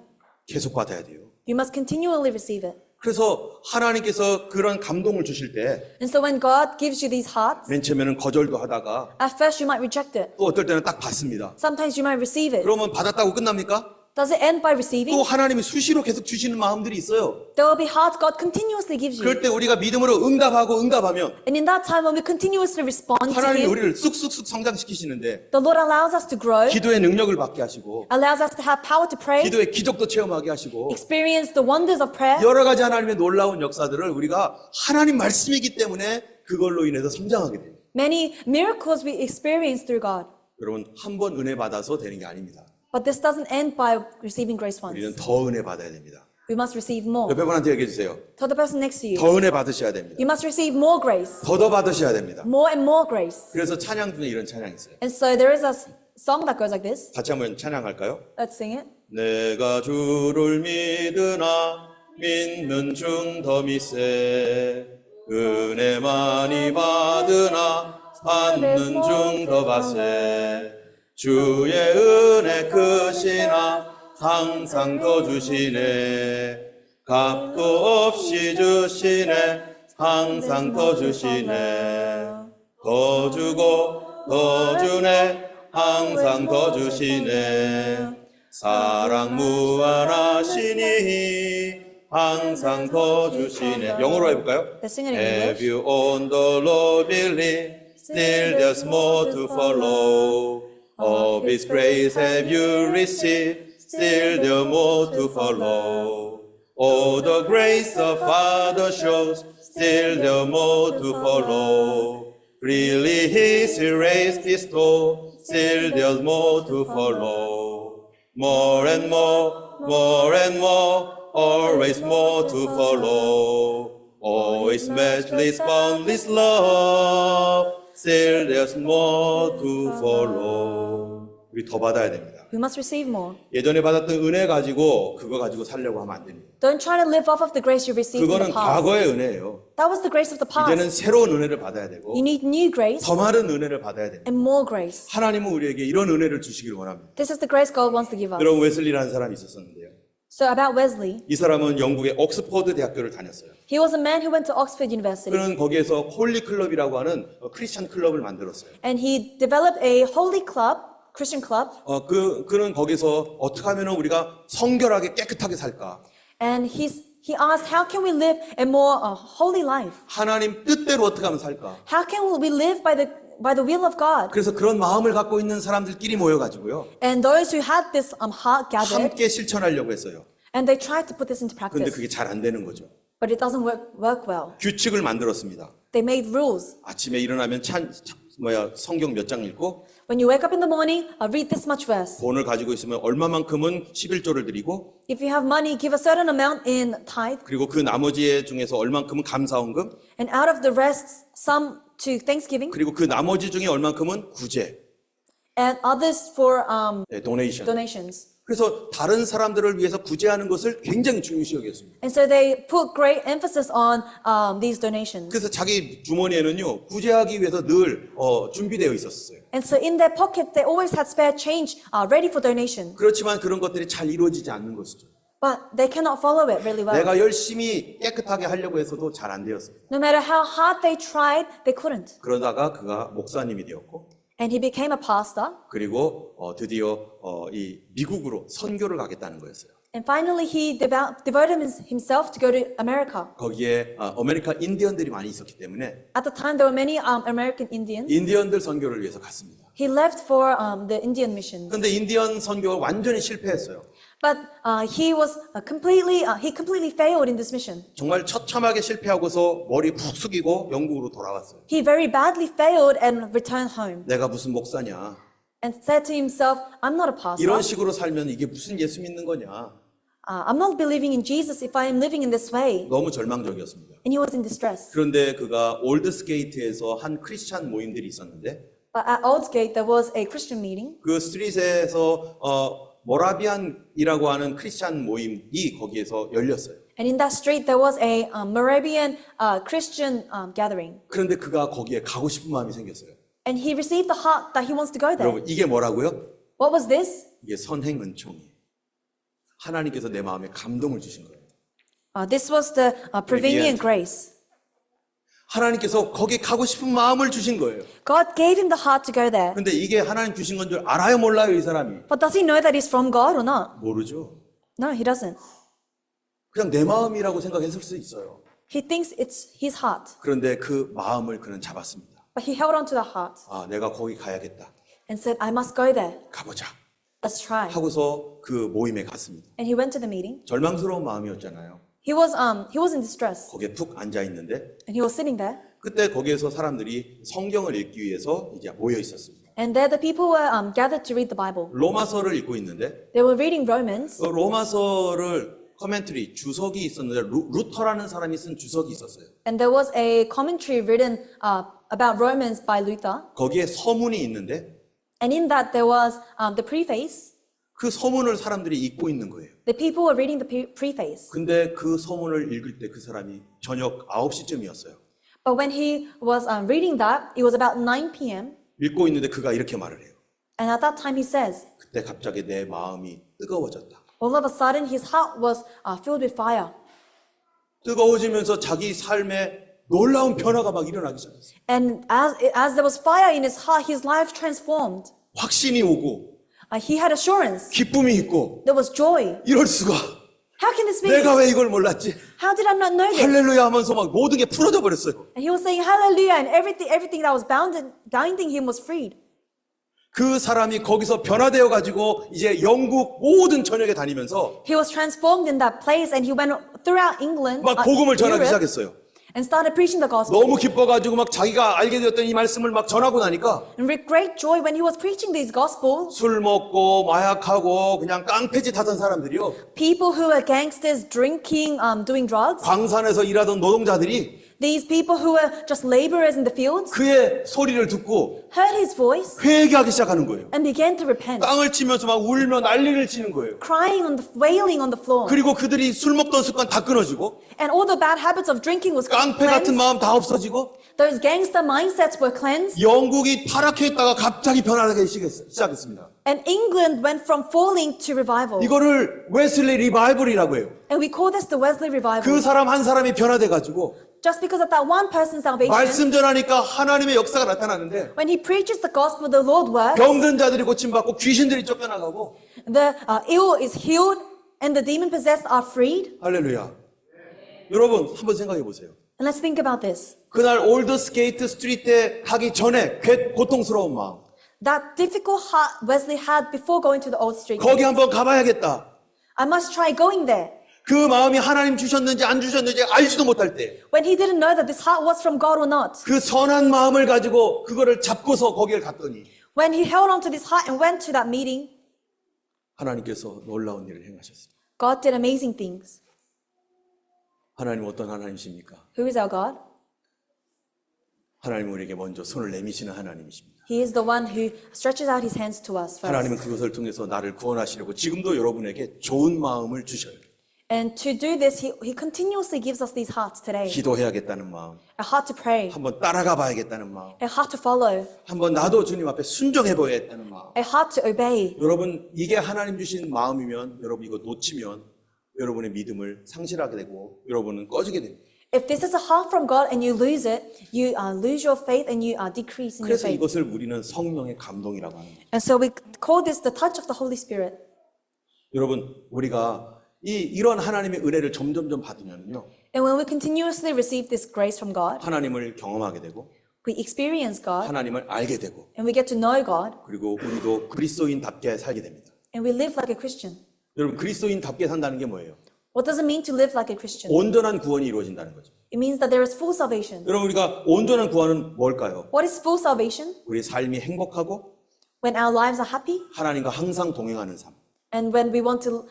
계속 받아야 돼요. You must continually receive it. 그래서 하나님께서 그런 감동을 주실 때 And so when God gives you these hearts, 맨 처음에는 거절도 하다가 at first you might reject it. 또 어떨 때는 딱 받습니다. Sometimes you might receive it. 그러면 받았다고 끝납니까? Does it end by 또 receiving? 하나님이 수시로 계속 주시는 마음들이 있어요. There will be hearts God continuously gives you. 그럴 때 우리가 믿음으로 응답하면 And in that time when we continuously respond to 하나님이 Him, 우리를 쑥쑥 성장시키시는데 the Lord allows us to grow, 기도의 능력을 받게 하시고 allows us to have power to pray, 기도의 기적도 체험하게 하시고 experience the wonders of prayer. 여러 가지 하나님의 놀라운 역사들을 우리가 하나님 말씀이기 때문에 그걸로 인해서 성장하게 돼요. Many miracles we experience through God. 여러분 한 번 은혜 받아서 되는 게 아닙니다. But this doesn't end by receiving grace once. 우리는 더 은혜 받아야 됩니다. We must receive more. 옆에 분한테 얘기해 주세요. Tell the person next to you. 더 은혜 받으셔야 됩니다. You must receive more grace. 더 받으셔야 됩니다. More and more grace. 그래서 찬양 중에 이런 찬양이 있어요. And so there is a song that goes like this. 같이 한번 찬양할까요? Let's sing it. 내가 주를 믿으나 믿는 중 더 믿세 은혜 많이 받으나 받는 중 더 받세 주의 은혜 크시나 항상 더 주시네 값도 없이 주시네 항상 더 주시네 더 주고 더 주네 항상 더 주시네 사랑 무한하시니 항상 더 주시네 영어로 해볼까요? Let's sing it in Have English. you on the Lord believe still there's more to follow of His grace have you received still there's more to follow oh the grace the Father shows still there's more to follow freely His grace bestow still there's more to follow more and more more and more always more to follow always matchless boundless love still there's more to follow 우리 더 받아야 됩니다. We must receive more. 예전에 받았던 은혜 가지고 그거 가지고 살려고 하면 안 됩니다. Don't try to live off of the grace you received in 그거는 the past. 과거의 은혜예요. That was the grace of the 이제는 past. 새로운 은혜를 받아야 되고 You need new grace 더 많은 은혜를 받아야 됩니다. and more grace. 하나님은 우리에게 이런 은혜를 주시길 원합니다. This is the grace God wants to give us. 여러분 웨슬리라는 사람이 있었는데요. So about Wesley, 이 사람은 영국의 옥스퍼드 대학교를 다녔어요. he was a man who went to Oxford University. 그는 거기에서 홀리 클럽이라고 하는 크리스천 클럽을 만들었어요. And he developed a holy club, Christian club. 그는 거기서 어떻게 하면 우리가 성결하게 깨끗하게 살까? And he asked, how can we live a more holy life? 하나님 뜻대로 어떻게 하면 살까? How can we live by the will of God? 그래서 그런 마음을 갖고 있는 사람들끼리 모여가지고요. And those who had this heart gathered, 함께 실천하려고 했어요. and they tried to put this into 그런데 practice. 그게 잘 안 되는 거죠. But it doesn't work well. 규칙을 만들었습니다. They made rules. 아침에 일어나면 성경 몇 장 읽고 When you wake up in the morning, read this much verse. 돈을 가지고 있으면 얼마만큼은 11조를 드리고 If you have money, give a certain amount in tithe, 그리고 그 나머지 중에서 얼만큼은 감사원금 and out of the rest, some to thanksgiving, 그리고 그 나머지 중에 얼만큼은 구제, and others for 도네이션. donations. 그래서 다른 사람들을 위해서 구제하는 것을 굉장히 중요시 여겼습니다. And so they put great emphasis on these donations. 그래서 자기 주머니에는요 구제하기 위해서 늘 준비되어 있었어요. And so in their pocket, they always had spare change ready for donation. 그렇지만 그런 것들이 잘 이루어지지 않는 것이죠. But they cannot follow it really well. 내가 열심히 깨끗하게 하려고 해서도 잘 안 되었습니다. No matter how hard they tried, they couldn't. 그러다가 그가 목사님이 되었고 And he became a pastor. 그리고 드디어 이 미국으로 선교를 가겠다는 거였어요. And finally, he devoted himself to go to America. 거기에 아메리카 인디언들이 많이 있었기 때문에 At the time, there were many American Indians. 인디언들 선교를 위해서 갔습니다. He left for the Indian missions. 그런데 인디언 선교가 완전히 실패했어요. But he completely failed in this mission. 정말 처참하게 실패하고서 머리 푹 숙이고 영국으로 돌아왔어요. He very badly failed and returned home 내가 무슨 목사냐? and said to himself, I'm not a pastor. 이런 식으로 살면 이게 무슨 예수 믿는 거냐? I'm not believing in Jesus if I am living in this way. 너무 절망적이었습니다. And he was in distress. 그런데 그가 올드스게이트에서 한 크리스찬 모임들이 있었는데 But at Aldsgate, there was a Christian meeting. 그 스트릿에서 모라비안이라고 하는 크리스찬 모임이 거기에서 열렸어요. And in that street, there was a Moravian Christian gathering. 그런데 그가 거기에 가고 싶은 마음이 생겼어요. And he received the heart that he wants to go there. 여러분 이게 뭐라고요? What was this? 이게 선행 은총이에요. 하나님께서 내 마음에 감동을 주신 거예요. This was the prevenient grace. 하나님께서 거기 가고 싶은 마음을 주신 거예요. God gave him the heart to go there. 근데 이게 하나님 주신 건 줄 알아요, 몰라요, 이 사람이? But does he know that it's from God or not? 모르죠. No, he doesn't. 그냥 내 마음이라고 생각했을 수 있어요. He thinks it's his heart. 그런데 그 마음을 그는 잡았습니다. But he held on to the heart 내가 거기 가야겠다. and said, I must go there. 가보자. Let's try. 하고서 그 모임에 갔습니다. And he went to the meeting. 절망스러운 마음이었잖아요. He was in distress, 거기에 푹 앉아 있는데 and he was sitting there. 그때 거기에서 사람들이 성경을 읽기 위해서 이제 모여 있었습니다. And there the people were gathered to read the Bible. 로마서를 읽고 있는데 They were reading Romans, 그 로마서를 커멘트리 주석이 있었는데 루터라는 사람이 쓴 주석이 있었어요. and there was a commentary written about Romans by Luther. 거기에 서문이 있는데 And in that there was the preface. 그 서문을 사람들이 읽고 있는 거예요. The people were reading the preface. 근데 그 서문을 읽을 때 그 사람이 저녁 9시쯤이었어요. But when he was reading that, it was about 9 p.m. 읽고 있는데 그가 이렇게 말을 해요. And at that time he says, 그때 갑자기 내 마음이 뜨거워졌다. all of a sudden his heart was filled with fire. 뜨거워지면서 자기 삶에 놀라운 변화가 막 일어나기 시작했어요. And as there was fire in his heart, his life transformed. 확신이 오고 He had assurance. 기쁨이 있고 There was joy. 이럴 수가. How can this be? 내가 왜 이걸 몰랐지? How did I not know this? 할렐루야 하면서 막 모든 게 풀어져 버렸어요. And he was saying hallelujah, and everything that was binding him was freed. 그 사람이 거기서 변화되어 가지고 이제 영국 모든 전역에 다니면서 He was transformed in that place, and he went throughout England, 막 복음을 전하기 Europe, 시작했어요. and started preaching the gospel. 너무 기뻐가지고 막 자기가 알게 되었던 이 말씀을 막 전하고 나니까 And with great joy, when he was preaching these gospels, 술 먹고 마약하고 그냥 깡패짓 하던 사람들이요. people who were gangsters, drinking, doing drugs, 광산에서 일하던 노동자들이 these people who were just laborers in the fields, 그의 소리를 듣고 heard his voice 회개하기 시작하는 거예요. and began to repent, 땅을 치면서 막 울며 난리를 치는 거예요. wailing on the floor. 그리고 그들이 술 먹던 습관 다 끊어지고 And all the bad habits of drinking was 깡패 같은 cleansed. 마음 다 없어지고 Those gangster mindsets were cleansed. 영국이 타락해 있다가 갑자기 변화하기 시작했습니다. And England went from falling to revival. 이거를 웨슬리 리바이벌이라고 해요. And we call this the Wesley revival. 그 사람 한 사람이 변화돼 가지고 Just because of that one person's salvation, 말씀 전하니까 하나님의 역사가 나타나는데 when he preaches the gospel, the Lord works. 병든 자들이 고침받고 귀신들이 쫓겨나가고 The ill is healed and the demon possessed are freed. 할렐루야. 여러분 한번 생각해 보세요. And let's think about this. 그날 올드 스케이트 스트리트에 가기 전에 고통스러운 마음. That difficult heart Wesley had before going to the old street. 거기 한번 가봐야겠다. I must try going there. 그 마음이 하나님 주셨는지 안 주셨는지 알지도 못할 때 When he didn't know that this heart was from God or not. 그 선한 마음을 가지고 그거를 잡고서 거기를 갔더니 When he held on to this heart and went to that meeting, 하나님께서 놀라운 일을 행하셨습니다. God did amazing things. 하나님 어떤 하나님이십니까? Who is our God? 하나님 우리에게 먼저 손을 내미시는 하나님이십니다. He is the one who stretches out his hands to us 하나님은 first. 그것을 통해서 나를 구원하시려고 지금도 여러분에게 좋은 마음을 주셔요. And to do this, he continuously gives us these hearts today. 기도해야겠다는 마음, A heart to pray, 한번 따라가 봐야겠다는 마음, a heart to follow, 한번 나도 주님 앞에 순종해 보야겠다는 마음. a heart to obey. 여러분 이게 하나님 주신 마음이면 여러분 이거 놓치면 여러분의 믿음을 상실하게 되고 여러분은 꺼지게 됩니다. If this is a heart from God and you lose it, you lose your faith and you decrease in your 그래서 faith. 이것을 우리는 성령의 감동이라고 합니다. And so we call this the touch of the Holy Spirit. 여러분 우리가 이런 하나님의 은혜를 점점점 받으면요 And when we continuously receive this grace from God, 하나님을 경험하게 되고 we experience God 하나님을 알게 되고 and we get to know God 그리고 우리도 그리스도인답게 살게 됩니다. and we live like a Christian. 여러분 그리스도인답게 산다는 게 뭐예요? What does it mean to live like a Christian? 온전한 구원이 이루어진다는 거죠. It means that there is full salvation. 여러분 우리가 온전한 구원은 뭘까요? What is full salvation? 우리 삶이 행복하고 When our lives are happy 하나님과 항상 동행하는 삶. and when we want to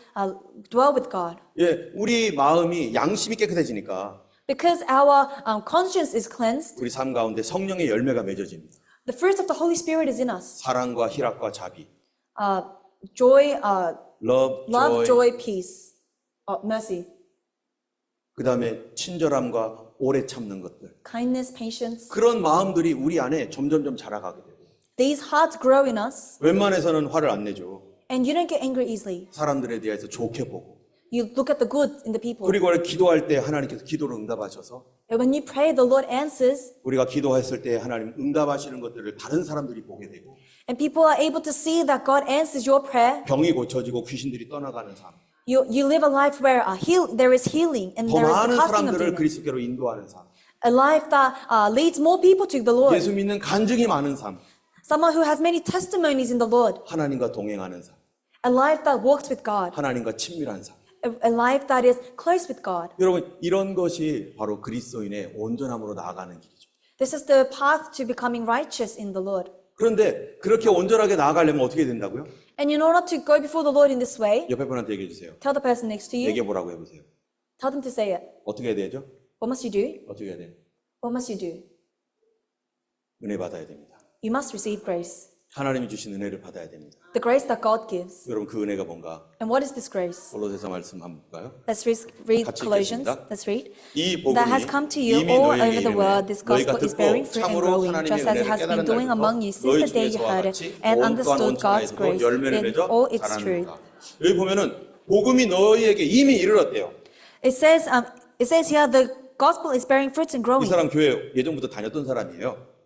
dwell with God. 예, 우리 마음이 양심이 깨끗해지니까 Because our conscience is cleansed, 우리 삶 가운데 성령의 열매가 맺어집니다. the fruit of the Holy Spirit is in us. 사랑과 희락과 자비, Joy, love, love, joy, peace, mercy, 그 다음에 친절함과 오래 참는 것들. kindness, patience. 그런 마음들이 우리 안에 점점점 자라가게 되고 These hearts grow in us 웬만해서는 화를 안 내죠. and you don't get angry easily. 사람들에 대해서 좋게 보고 You look at the good in the people. 그리고 기도할 때 하나님께서 기도를 응답하셔서 And when you pray, the Lord answers 우리가 기도했을 때 하나님 응답하시는 것들을 다른 사람들이 보게 되고 and people are able to see that God answers your prayer. 병이 고쳐지고 귀신들이 떠나가는 삶. You live a life where there is healing and 더 there is the 많은 casting of 사람들을 demons. 그리스도께로 인도하는 삶. A life that leads more people to the Lord. 예수 믿는 간증이 많은 삶. Someone who has many testimonies in the Lord. 하나님과 동행하는 삶. A life that walks with God. 하나님과 친밀한 삶. a life that is close with God. 여러분, 이런 것이 바로 그리스도인의 온전함으로 나아가는 길이죠. This is the path to becoming righteous in the Lord. 그런데 그렇게 온전하게 나아가려면 어떻게 된다고요? And in order to go before the Lord in this way, 옆에 분한테 얘기해 주세요. tell the person next to you, 얘기해 보라고 해보세요. tell them to say it. 어떻게 해야 되죠? What must you do? 어떻게 해야 돼요? What must you do? 은혜 받아야 됩니다. You must receive grace. 하나님이 주신 은혜를 받아야 됩니다. The grace that God gives. 여러분, 그 은혜가 뭔가? And what is this grace? 골로새서 말씀 한번 볼까요? Let's read 같이 Colossians. 읽겠습니다. Let's read. 이 That has come to you 복음이 이미 all 너희에게 over the world. This 이르매 gospel is bearing 너희가 fruit and 듣고 growing, 참으로 just as it has been doing among you since the day you heard it and understood God's grace in all its truth. 여기 보면은 복음이 너희에게 이미 이르렀대요. It says here the gospel is bearing fruit and 이 growing. 사람 교회 예전부터 다녔던 사람이에요.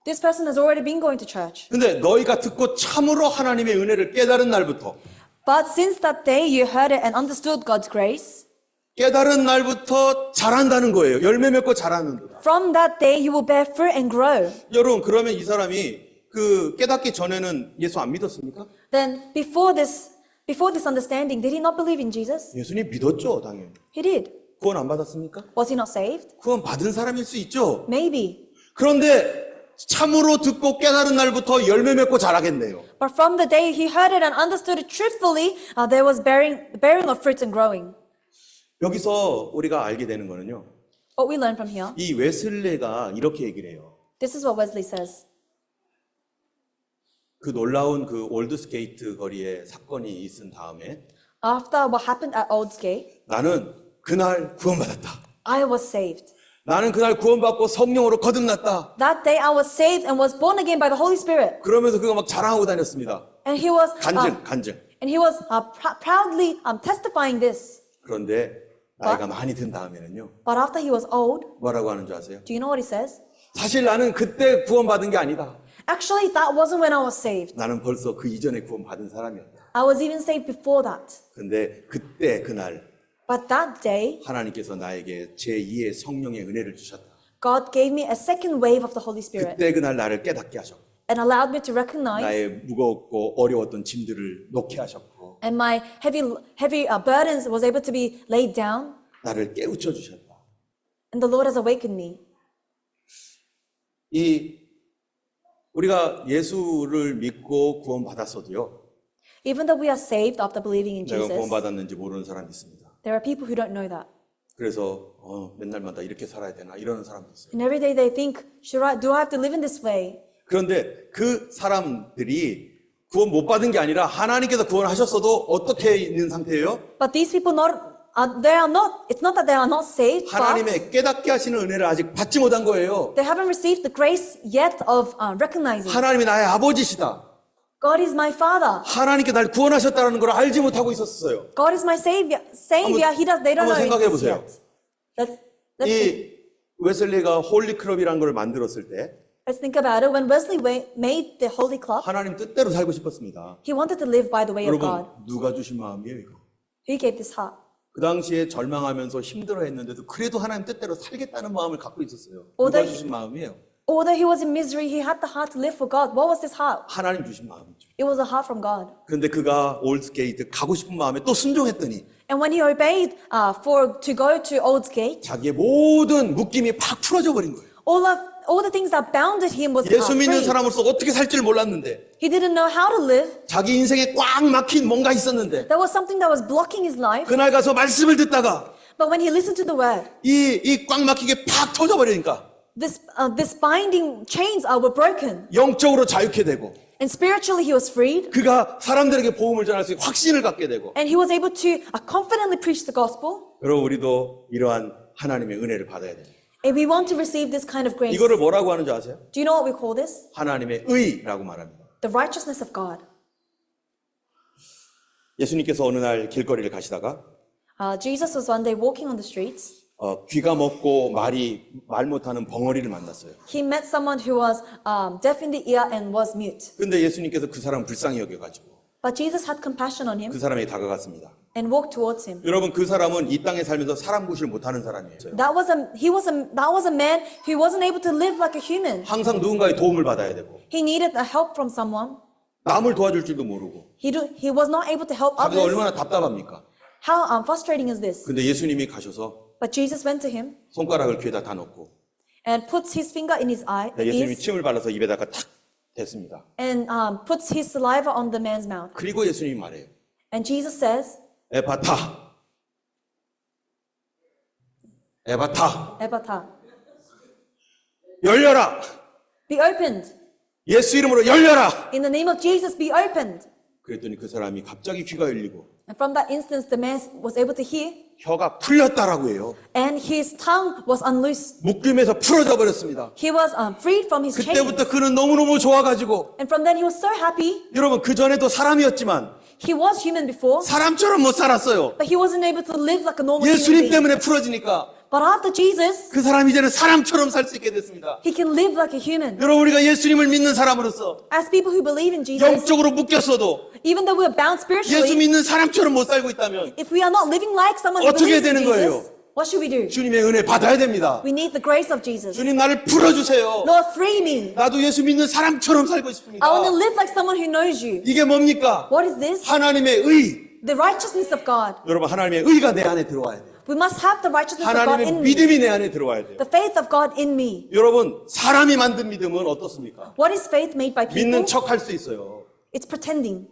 This person has already been going to church. 근데 너희가 듣고 참으로 하나님의 은혜를 깨달은 날부터 But since that day you heard it and understood God's grace, 깨달은 날부터 자란다는 거예요. 열매 맺고 자라는 거다. from that day you will bear fruit and grow. 여러분, 그러면 이 사람이 그 깨닫기 전에는 예수 안 믿었습니까? Then before this understanding, did he not believe in Jesus? 예수님 믿었죠, 당연히. He did. 구원 안 받았습니까? Was he not saved? 구원 받은 사람일 수 있죠. Maybe. 그런데 참으로 듣고 깨달은 날부터 열매 맺고 자라겠네요. But from the day he heard it and understood it truthfully, there was bearing of fruits and growing. 여기서 우리가 알게 되는 거는요. What we learn from here, 이 웨슬레가 이렇게 얘기를 해요. this is what Wesley says. 그 놀라운 그 올드스게이트 거리에 사건이 있은 다음에 After what happened at Aldersgate, 나는 그날 구원받았다. I was saved. 나는 그날 구원받고 성령으로 거듭났다. That day I was saved and was born again by the Holy Spirit. 그러면서 그가 막 자랑하고 다녔습니다. And he was 간증. and he was proudly testifying this. 그런데 나이가 많이 든 다음에는요. But after he was old, 뭐라고 하는 줄 아세요? do you know what he says? 사실 나는 그때 구원받은 게 아니다. Actually, that wasn't when I was saved. 나는 벌써 그 이전에 구원받은 사람이었다. I was even saved before that. 근데 그때 그날 But that day, 하나님께서 나에게 제2의 성령의 은혜를 주셨다. God gave me a second wave of the Holy Spirit 그때 그날 나를 깨닫게 하셨고 and allowed me to recognize 나의 무겁고 어려웠던 짐들을 놓게 하셨고 and my heavy burdens was able to be laid down. 나를 깨우쳐 주셨다. And the Lord has awakened me. 우리가 예수를 믿고 구원받았어도요. Even though we are saved after believing in 내가 Jesus, 구원받았는지 모르는 사람이 있습니다. there are people who don't know that. 그래서 맨날마다 이렇게 살아야 되나 이러는 사람도 있어요. And every day they think, do I have to live in this way? 그런데 그 사람들이 구원 못 받은 게 아니라 하나님께서 구원하셨어도 어떻게 있는 상태예요? But these people it's not that they are not saved, but 하나님의 깨닫게 하시는 은혜를 아직 받지 못한 거예요. they haven't received the grace yet of recognizing. 하나님이 나의 아버지시다. God is my Father. 하나님께 날 구원하셨다는 걸 알지 못하고 있었어요. God is my Savior. They don't 한번 know 생각해 it 보세요. yet. Let's 웨슬리가 홀리 클럽이라는 걸 만들었을 때 think about it. When Wesley made the Holy Club, 하나님 뜻대로 살고 싶었습니다. he wanted to live by the way of God. 여러분, 누가 주신 마음이에요, 이거? He gave this heart. 그 당시에 절망하면서 힘들어했는데도 그래도 하나님 뜻대로 살겠다는 마음을 갖고 있었어요. 오히려- 누가 주신 마음이에요? Although he was in misery, he had the heart to live for God. What was this heart? 하나님 주신 마음이죠. It was a heart from God. 그런데 그가 올드게이트 가고 싶은 마음에 또 순종했더니 And when he obeyed to go to Aldersgate, 자기의 모든 묶임이 팍 풀어져 버린 거예요. all the things that bounded him was 예수 믿는 free. 사람으로서 어떻게 살지를 몰랐는데 He didn't know how to live. 자기 인생에 꽉 막힌 뭔가 있었는데 There was something that was blocking his life. 그날 가서 말씀을 듣다가 But when he listened to the word, 이 꽉 막히게 팍 터져 버리니까 this binding chains were broken. 영적으로 자유케 되고 And spiritually he was freed. 그가 사람들에게 복음을 전할 수 있는 확신을 갖게 되고 And he was able to confidently preach the gospel. 여러분 우리도 이러한 하나님의 은혜를 받아야 돼요. And we want to receive this kind of grace. 이거를 뭐라고 하는 줄 아세요? Do you know what we call this? 하나님의 의라고 말합니다. The righteousness of God. 예수님께서 어느 날 길거리를 가시다가 Jesus was one day walking on the streets. 귀가 먹고 말 못하는 벙어리를 만났어요. He met someone who was deaf in the ear and was mute. 근데 예수님께서 그 사람 불쌍히 여겨가지고 But Jesus had compassion on him 그 사람에게 다가갔습니다. and walked towards him. 여러분 그 사람은 이 땅에 살면서 사람 구실 못하는 사람이에요. That was a man who wasn't able to live like a human. 항상 누군가의 도움을 받아야 되고 He needed a help from someone. 남을 도와줄 줄도 모르고 He was not able to help 자기가 others. 얼마나 답답합니까? How frustrating is this? 근데 예수님이 가셔서 But Jesus went to him 손가락을 귀에다 다 넣고 and puts his finger in his eye, 예수님이 ears, 침을 발라서 입에다가 탁 댔습니다. and puts his saliva on the man's mouth. 그리고 예수님이 말해요. And Jesus says, 에바타. 에바타. Ephata, 열려라. be opened. 예수 이름으로 열려라. In the name of Jesus, be opened. 그랬더니 그 사람이 갑자기 귀가 열리고 And from that instance, the man was able to hear, 혀가 풀렸다라고 해요. and his tongue was unloosed. 묶임에서 풀어져 버렸습니다. He was freed from his chains. 그때부터 그는 너무너무 좋아가지고 And from then he was so happy. 여러분 그 전에도 사람이었지만 He was human before, 사람처럼 못 살았어요. but he wasn't able to live like a normal human 예수님 being. 때문에 풀어지니까 But after Jesus, 그 사람이 이제는 사람처럼 살 수 있게 됐습니다. he can live like a human. 여러분 우리가 예수님을 믿는 사람으로서 As people who believe in Jesus, 영적으로 묶였어도 even though we're bound 예수 spiritually, 믿는 사람처럼 못 살고 있다면 if we are not living like someone who 어떻게 believes in 되는 거예요? Jesus, what should we do? 주님의 은혜 받아야 됩니다. We need the grace of Jesus. 주님 나를 풀어주세요. Lord, free me. 나도 예수 믿는 사람처럼 살고 싶습니다. I want to live like someone who knows you. 이게 뭡니까? What is this? 하나님의 의. The righteousness of God. 여러분 하나님의 의가 내 안에 들어와야 돼요. We must have the righteousness of God 하나님의 in me. 믿음이 내 안에 들어와야 돼요. The faith of God in me. 여러분 사람이 만든 믿음은 어떻습니까? What is faith made by people? 믿는 척 할 수 있어요. It's pretending.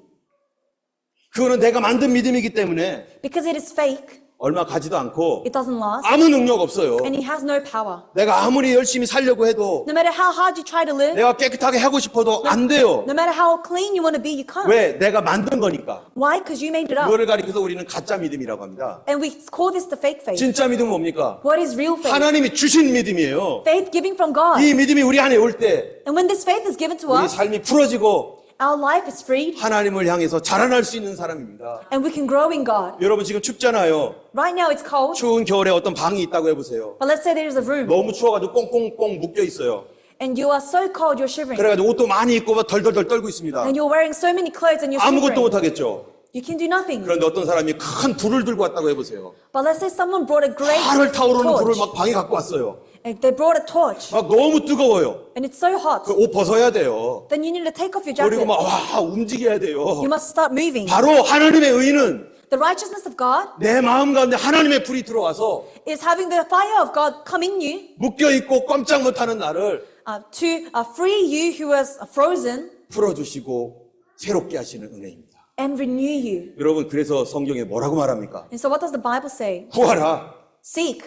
그거는 내가 만든 믿음이기 때문에 Because it is fake, 얼마 가지도 않고 it doesn't last, 아무 능력 없어요. and it has no power. 내가 아무리 열심히 살려고 해도 No matter how hard you try to live, 내가 깨끗하게 하고 싶어도 안 돼요. no matter how clean you want to be, you can't. 왜? 내가 만든 거니까. Why? Because you made it up. 그거를 가리켜서 우리는 가짜 믿음이라고 합니다. And we call this the fake faith. 진짜 믿음은 뭡니까? What is real faith? 하나님이 주신 믿음이에요. Faith giving from God. 이 믿음이 우리 안에 올 때 And when this faith is given to 우리 us, 삶이 풀어지고 our life is freed, 하나님을 향해서 자라날 수 있는 사람입니다. and we can grow in God. 여러분 지금 춥잖아요. Right now it's cold, 추운 겨울에 어떤 방이 있다고 해보세요. but let's say there is a room, 너무 추워가지고 꽁꽁꽁 묶여 있어요. and you are so cold you're shivering, 그래가지고 옷도 많이 입고 막 덜덜덜 떨고 있습니다. and you're wearing so many clothes and you're 아무것도 shivering. 못하겠죠. You can do nothing. 그런데 어떤 사람이 큰 불을 들고 왔다고 해보세요. But let's say someone brought a great 팔을 타오르는 불을 torch. 막 방에 갖고 왔어요. And they brought a torch, 막 너무 뜨거워요. and it's so hot. 그 옷 벗어야 돼요. Then you need to take off your 그리고 jacket. 막 와 움직여야 돼요. You must start moving. 바로 하나님의 의는 The righteousness of God 내 마음 가운데 하나님의 불이 들어와서 is having the fire of God come in you 묶여 있고 꼼짝 못하는 나를 to free you who was frozen 풀어주시고 새롭게 하시는 은혜입니다. and renew you. 여러분 그래서 성경에 뭐라고 말합니까? And so what does the Bible say? 구하라. Seek.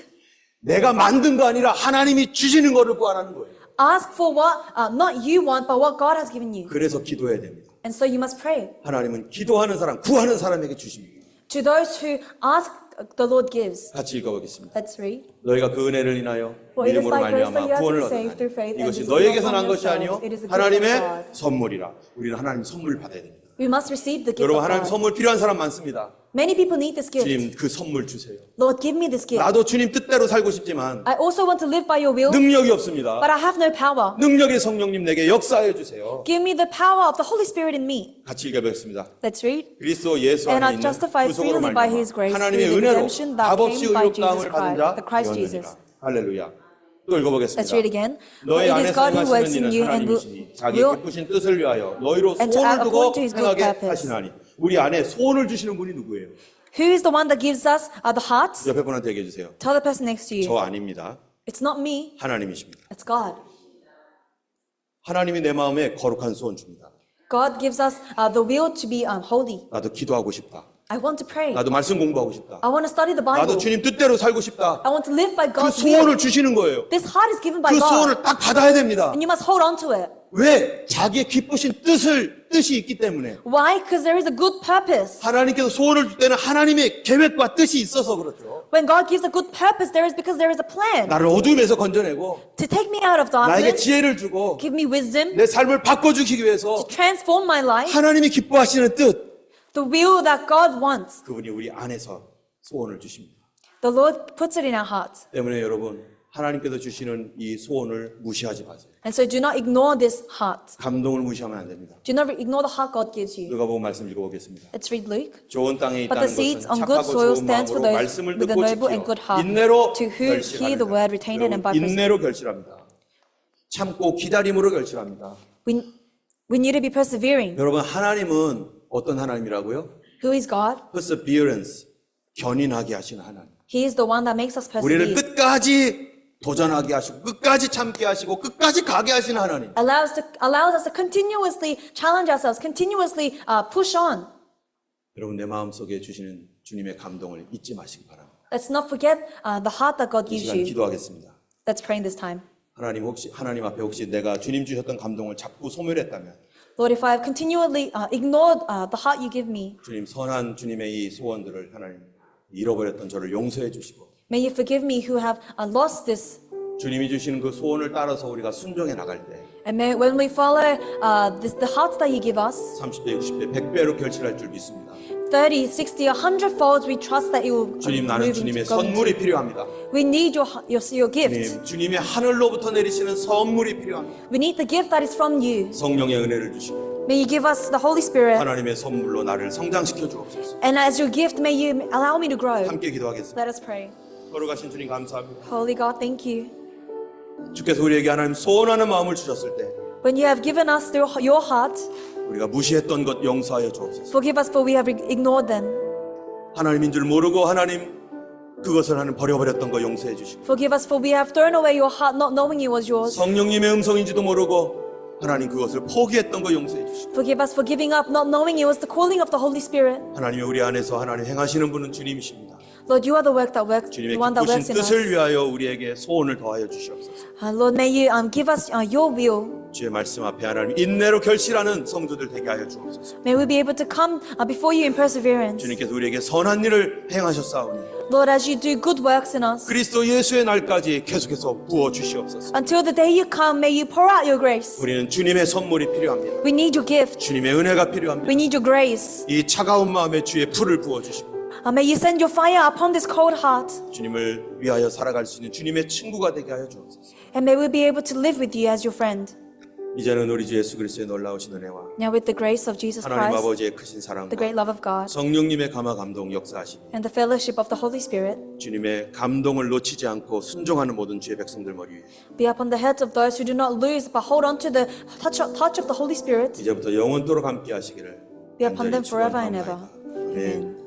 내가 만든 거 아니라 하나님이 주시는 거를 구하라는 거예요. Ask for what not you want, but what God has given you. 그래서 기도해야 됩니다. And so you must pray. 하나님은 기도하는 사람, 구하는 사람에게 주십니다. To those who ask, the Lord gives. 같이 읽어보겠습니다. Let's read. 너희가 그 은혜를 인하여 For it is 믿음으로 by grace that 말미암아 you have 구원을 been saved 얻었나니 through faith, and 이것이 this is 너희에게서 not 난 from 것이 아니요 yourselves. It is a gift 하나님의 of God. 선물이라. 우리는 하나님 선물을 받아야 됩니다. We must receive the gift 여러분 of 하나님 God. 선물 필요한 사람 많습니다. Many people need this gift. 주님 그 선물 주세요. Lord, give me this gift. 나도 주님 뜻대로 살고 싶지만 I also want to live by your will, 능력이 없습니다. but I have no power. 능력의 성령님 내게 역사해 주세요. Give me the power of the Holy Spirit in me. 같이 읽어보겠습니다. Let's read. 그리스도 예수 And 안에 are 있는 justified 구속으로 freely by His 말미암아 grace 하나님의 through the 은혜로 redemption that 값없이 came by 의롭다함을 Jesus 받은 Christ, 자 the Christ 되었느니라. Jesus. 할렐루야. 또 읽어보겠습니다. Let's read again. For 너희 it 안에 is God who works 생하시는 in 이는 you and 하나님이시니 자기 will 기쁘신 뜻을 위하여 너희로 and to 소원을 act 두고 according to his good 행하게 purpose. 하시나니 우리 안에 소원을 주시는 분이 누구예요? Who is the one that gives us the hearts? 옆에 분한테 얘기해 주세요. Tell the person next to 저 you. 아닙니다. It's not me, 하나님이십니다. it's God. 하나님이 내 마음에 거룩한 소원 줍니다. God gives us the will to be holy. 나도 기도하고 싶다. I want to pray. 나도 말씀 공부하고 싶다. I want to study the Bible. 나도 주님 뜻대로 살고 싶다. I want to live by 그 God's will. 소원을 주시는 거예요. This heart is given by 그 God, 소원을 딱 받아야 됩니다. and you must hold on to it. 왜? 자기의 기쁘신 뜻이 있기 때문에. Why? Because there is a good purpose. 하나님께서 소원을 줄 때는 하나님의 계획과 뜻이 있어서 그렇죠. When God gives a good purpose, there is because there is a plan 나를 어둠에서 건져내고 to take me out of 나에게 darkness, 지혜를 주고 give me wisdom, 내 삶을 바꿔주시기 위해서 transform my life, 하나님이 기뻐하시는 뜻, the will that God wants. 그분이 우리 안에서 소원을 주십니다. The Lord puts it in our hearts. 때문에 여러분 하나님께서 주시는 이 소원을 무시하지 마세요. And so do not ignore this heart. 감동을 무시하면 안 됩니다. Do not ignore the heart God gives you. 누가복음 말씀 읽어보겠습니다. Let's read Luke. 좋은 땅에 But the 있다는 seeds 것은 on good 착하고 soil 좋은 stands for 마음으로 those 말씀을 with a 듣고 noble and good 지키어 heart, 인내로 to who hear the word, retain it, and by 결실하느니라. 인내로 결실합니다. 참고 기다림으로 결실합니다. We need to be persevering. 여러분 하나님은 어떤 하나님이라고요? Who is God? Perseverance. 견인하게 하시는 하나님. He is the one that makes us 우리를 persevere. 끝까지 도전하게 하시고 끝까지 참게 하시고 끝까지 가게 하시는 하나님. Allows us to continuously challenge ourselves, continuously push on. 여러분 내 마음속에 주시는 주님의 감동을 잊지 마시기 바랍니다. Let's not forget the heart that God 이 gives 시간 you. 기도하겠습니다. Let's pray in this time. 하나님 앞에 혹시 내가 주님 주셨던 감동을 자꾸 소멸했다면 Lord, if I have continually ignored the heart you give me, 주님 선한 주님의 이 소원들을 하나님 잃어버렸던 저를 용서해 주시고 may you forgive me who have lost this. 주님이 주시는 그 소원을 따라서 우리가 순종해 나갈 때 And may, when we follow the hearts that you give us, 30배, 60배, 100배로 결실할 줄 믿습니다. 30, 60, 100-fold, we trust that you will 주님 나는 move 주님의 into God. 선물이 필요합니다. We need your gift. 주님의 하늘로부터 내리시는 선물이 필요합니다. We need the gift that is from you. 성령의 은혜를 주시고 May you give us the Holy Spirit. 하나님의 선물로 나를 성장시켜 주옵소서. And as your gift, may you allow me to grow. 함께 기도하겠습니다. Let us pray. 걸어가신 주님 감사합니다. Holy God, thank you. 주께서 우리에게 하나님 소원하는 마음을 주셨을 때 When you have given us through your heart, 우리가 무시했던 것 용서하여 주옵소서. forgive us for we have ignored them. 하나님인 줄 모르고 하나님 그것을 하는 버려버렸던 거 용서해 주시고 Forgive us for we have thrown away your heart not knowing it was yours. 성령님의 음성인지도 모르고 하나님 그것을 포기했던 거 용서해 주시고 Forgive us for giving up not knowing it was the calling of the Holy Spirit. 하나님이 우리 안에서 하나님 행하시는 분은 주님이십니다. Lord, you are the the 주님의 one that works 기쁘신 in us. 뜻을 위하여 우리에게 소원을 더하여 주시옵소서. Lord, may you give us your will. 주의 말씀 앞에 하나님 인내로 결실하는 성도들 되게 하여 주옵소서. May we be able to come before you in perseverance. 주님께서 우리에게 선한 일을 행하셨사오니 Lord, as you do good works in us, 그리스도 예수의 날까지 계속해서 부어 주시옵소서. until the day you come, may you pour out your grace. 우리는 주님의 선물이 필요합니다. We need your gift. 주님의 은혜가 필요합니다. We need your grace. 이 차가운 마음에 주의 불을 부어 주시고 May you send your fire upon this cold heart. 주님을 위하여 살아갈 수 있는 주님의 친구가 되게 하여 주옵소서. And may we be able to live with you as your friend. 이제는 우리 주 예수 그리스도의 놀라우신 은혜와 Now with the grace of Jesus 하나님 Christ, 아버지의 크신 the 사랑과 great love of God, 성령님의 감화 감동 역사하시니 and the fellowship of the Holy Spirit 주님의 감동을 놓치지 않고 순종하는 모든 주의 백성들 머리 위에 be upon the heads of those who do not lose but hold on to the touch of the Holy Spirit, 이제부터 영원토록 함께 하시기를 be upon them 간절히 forever and ever. 축원하옵나이다. 아멘. Amen.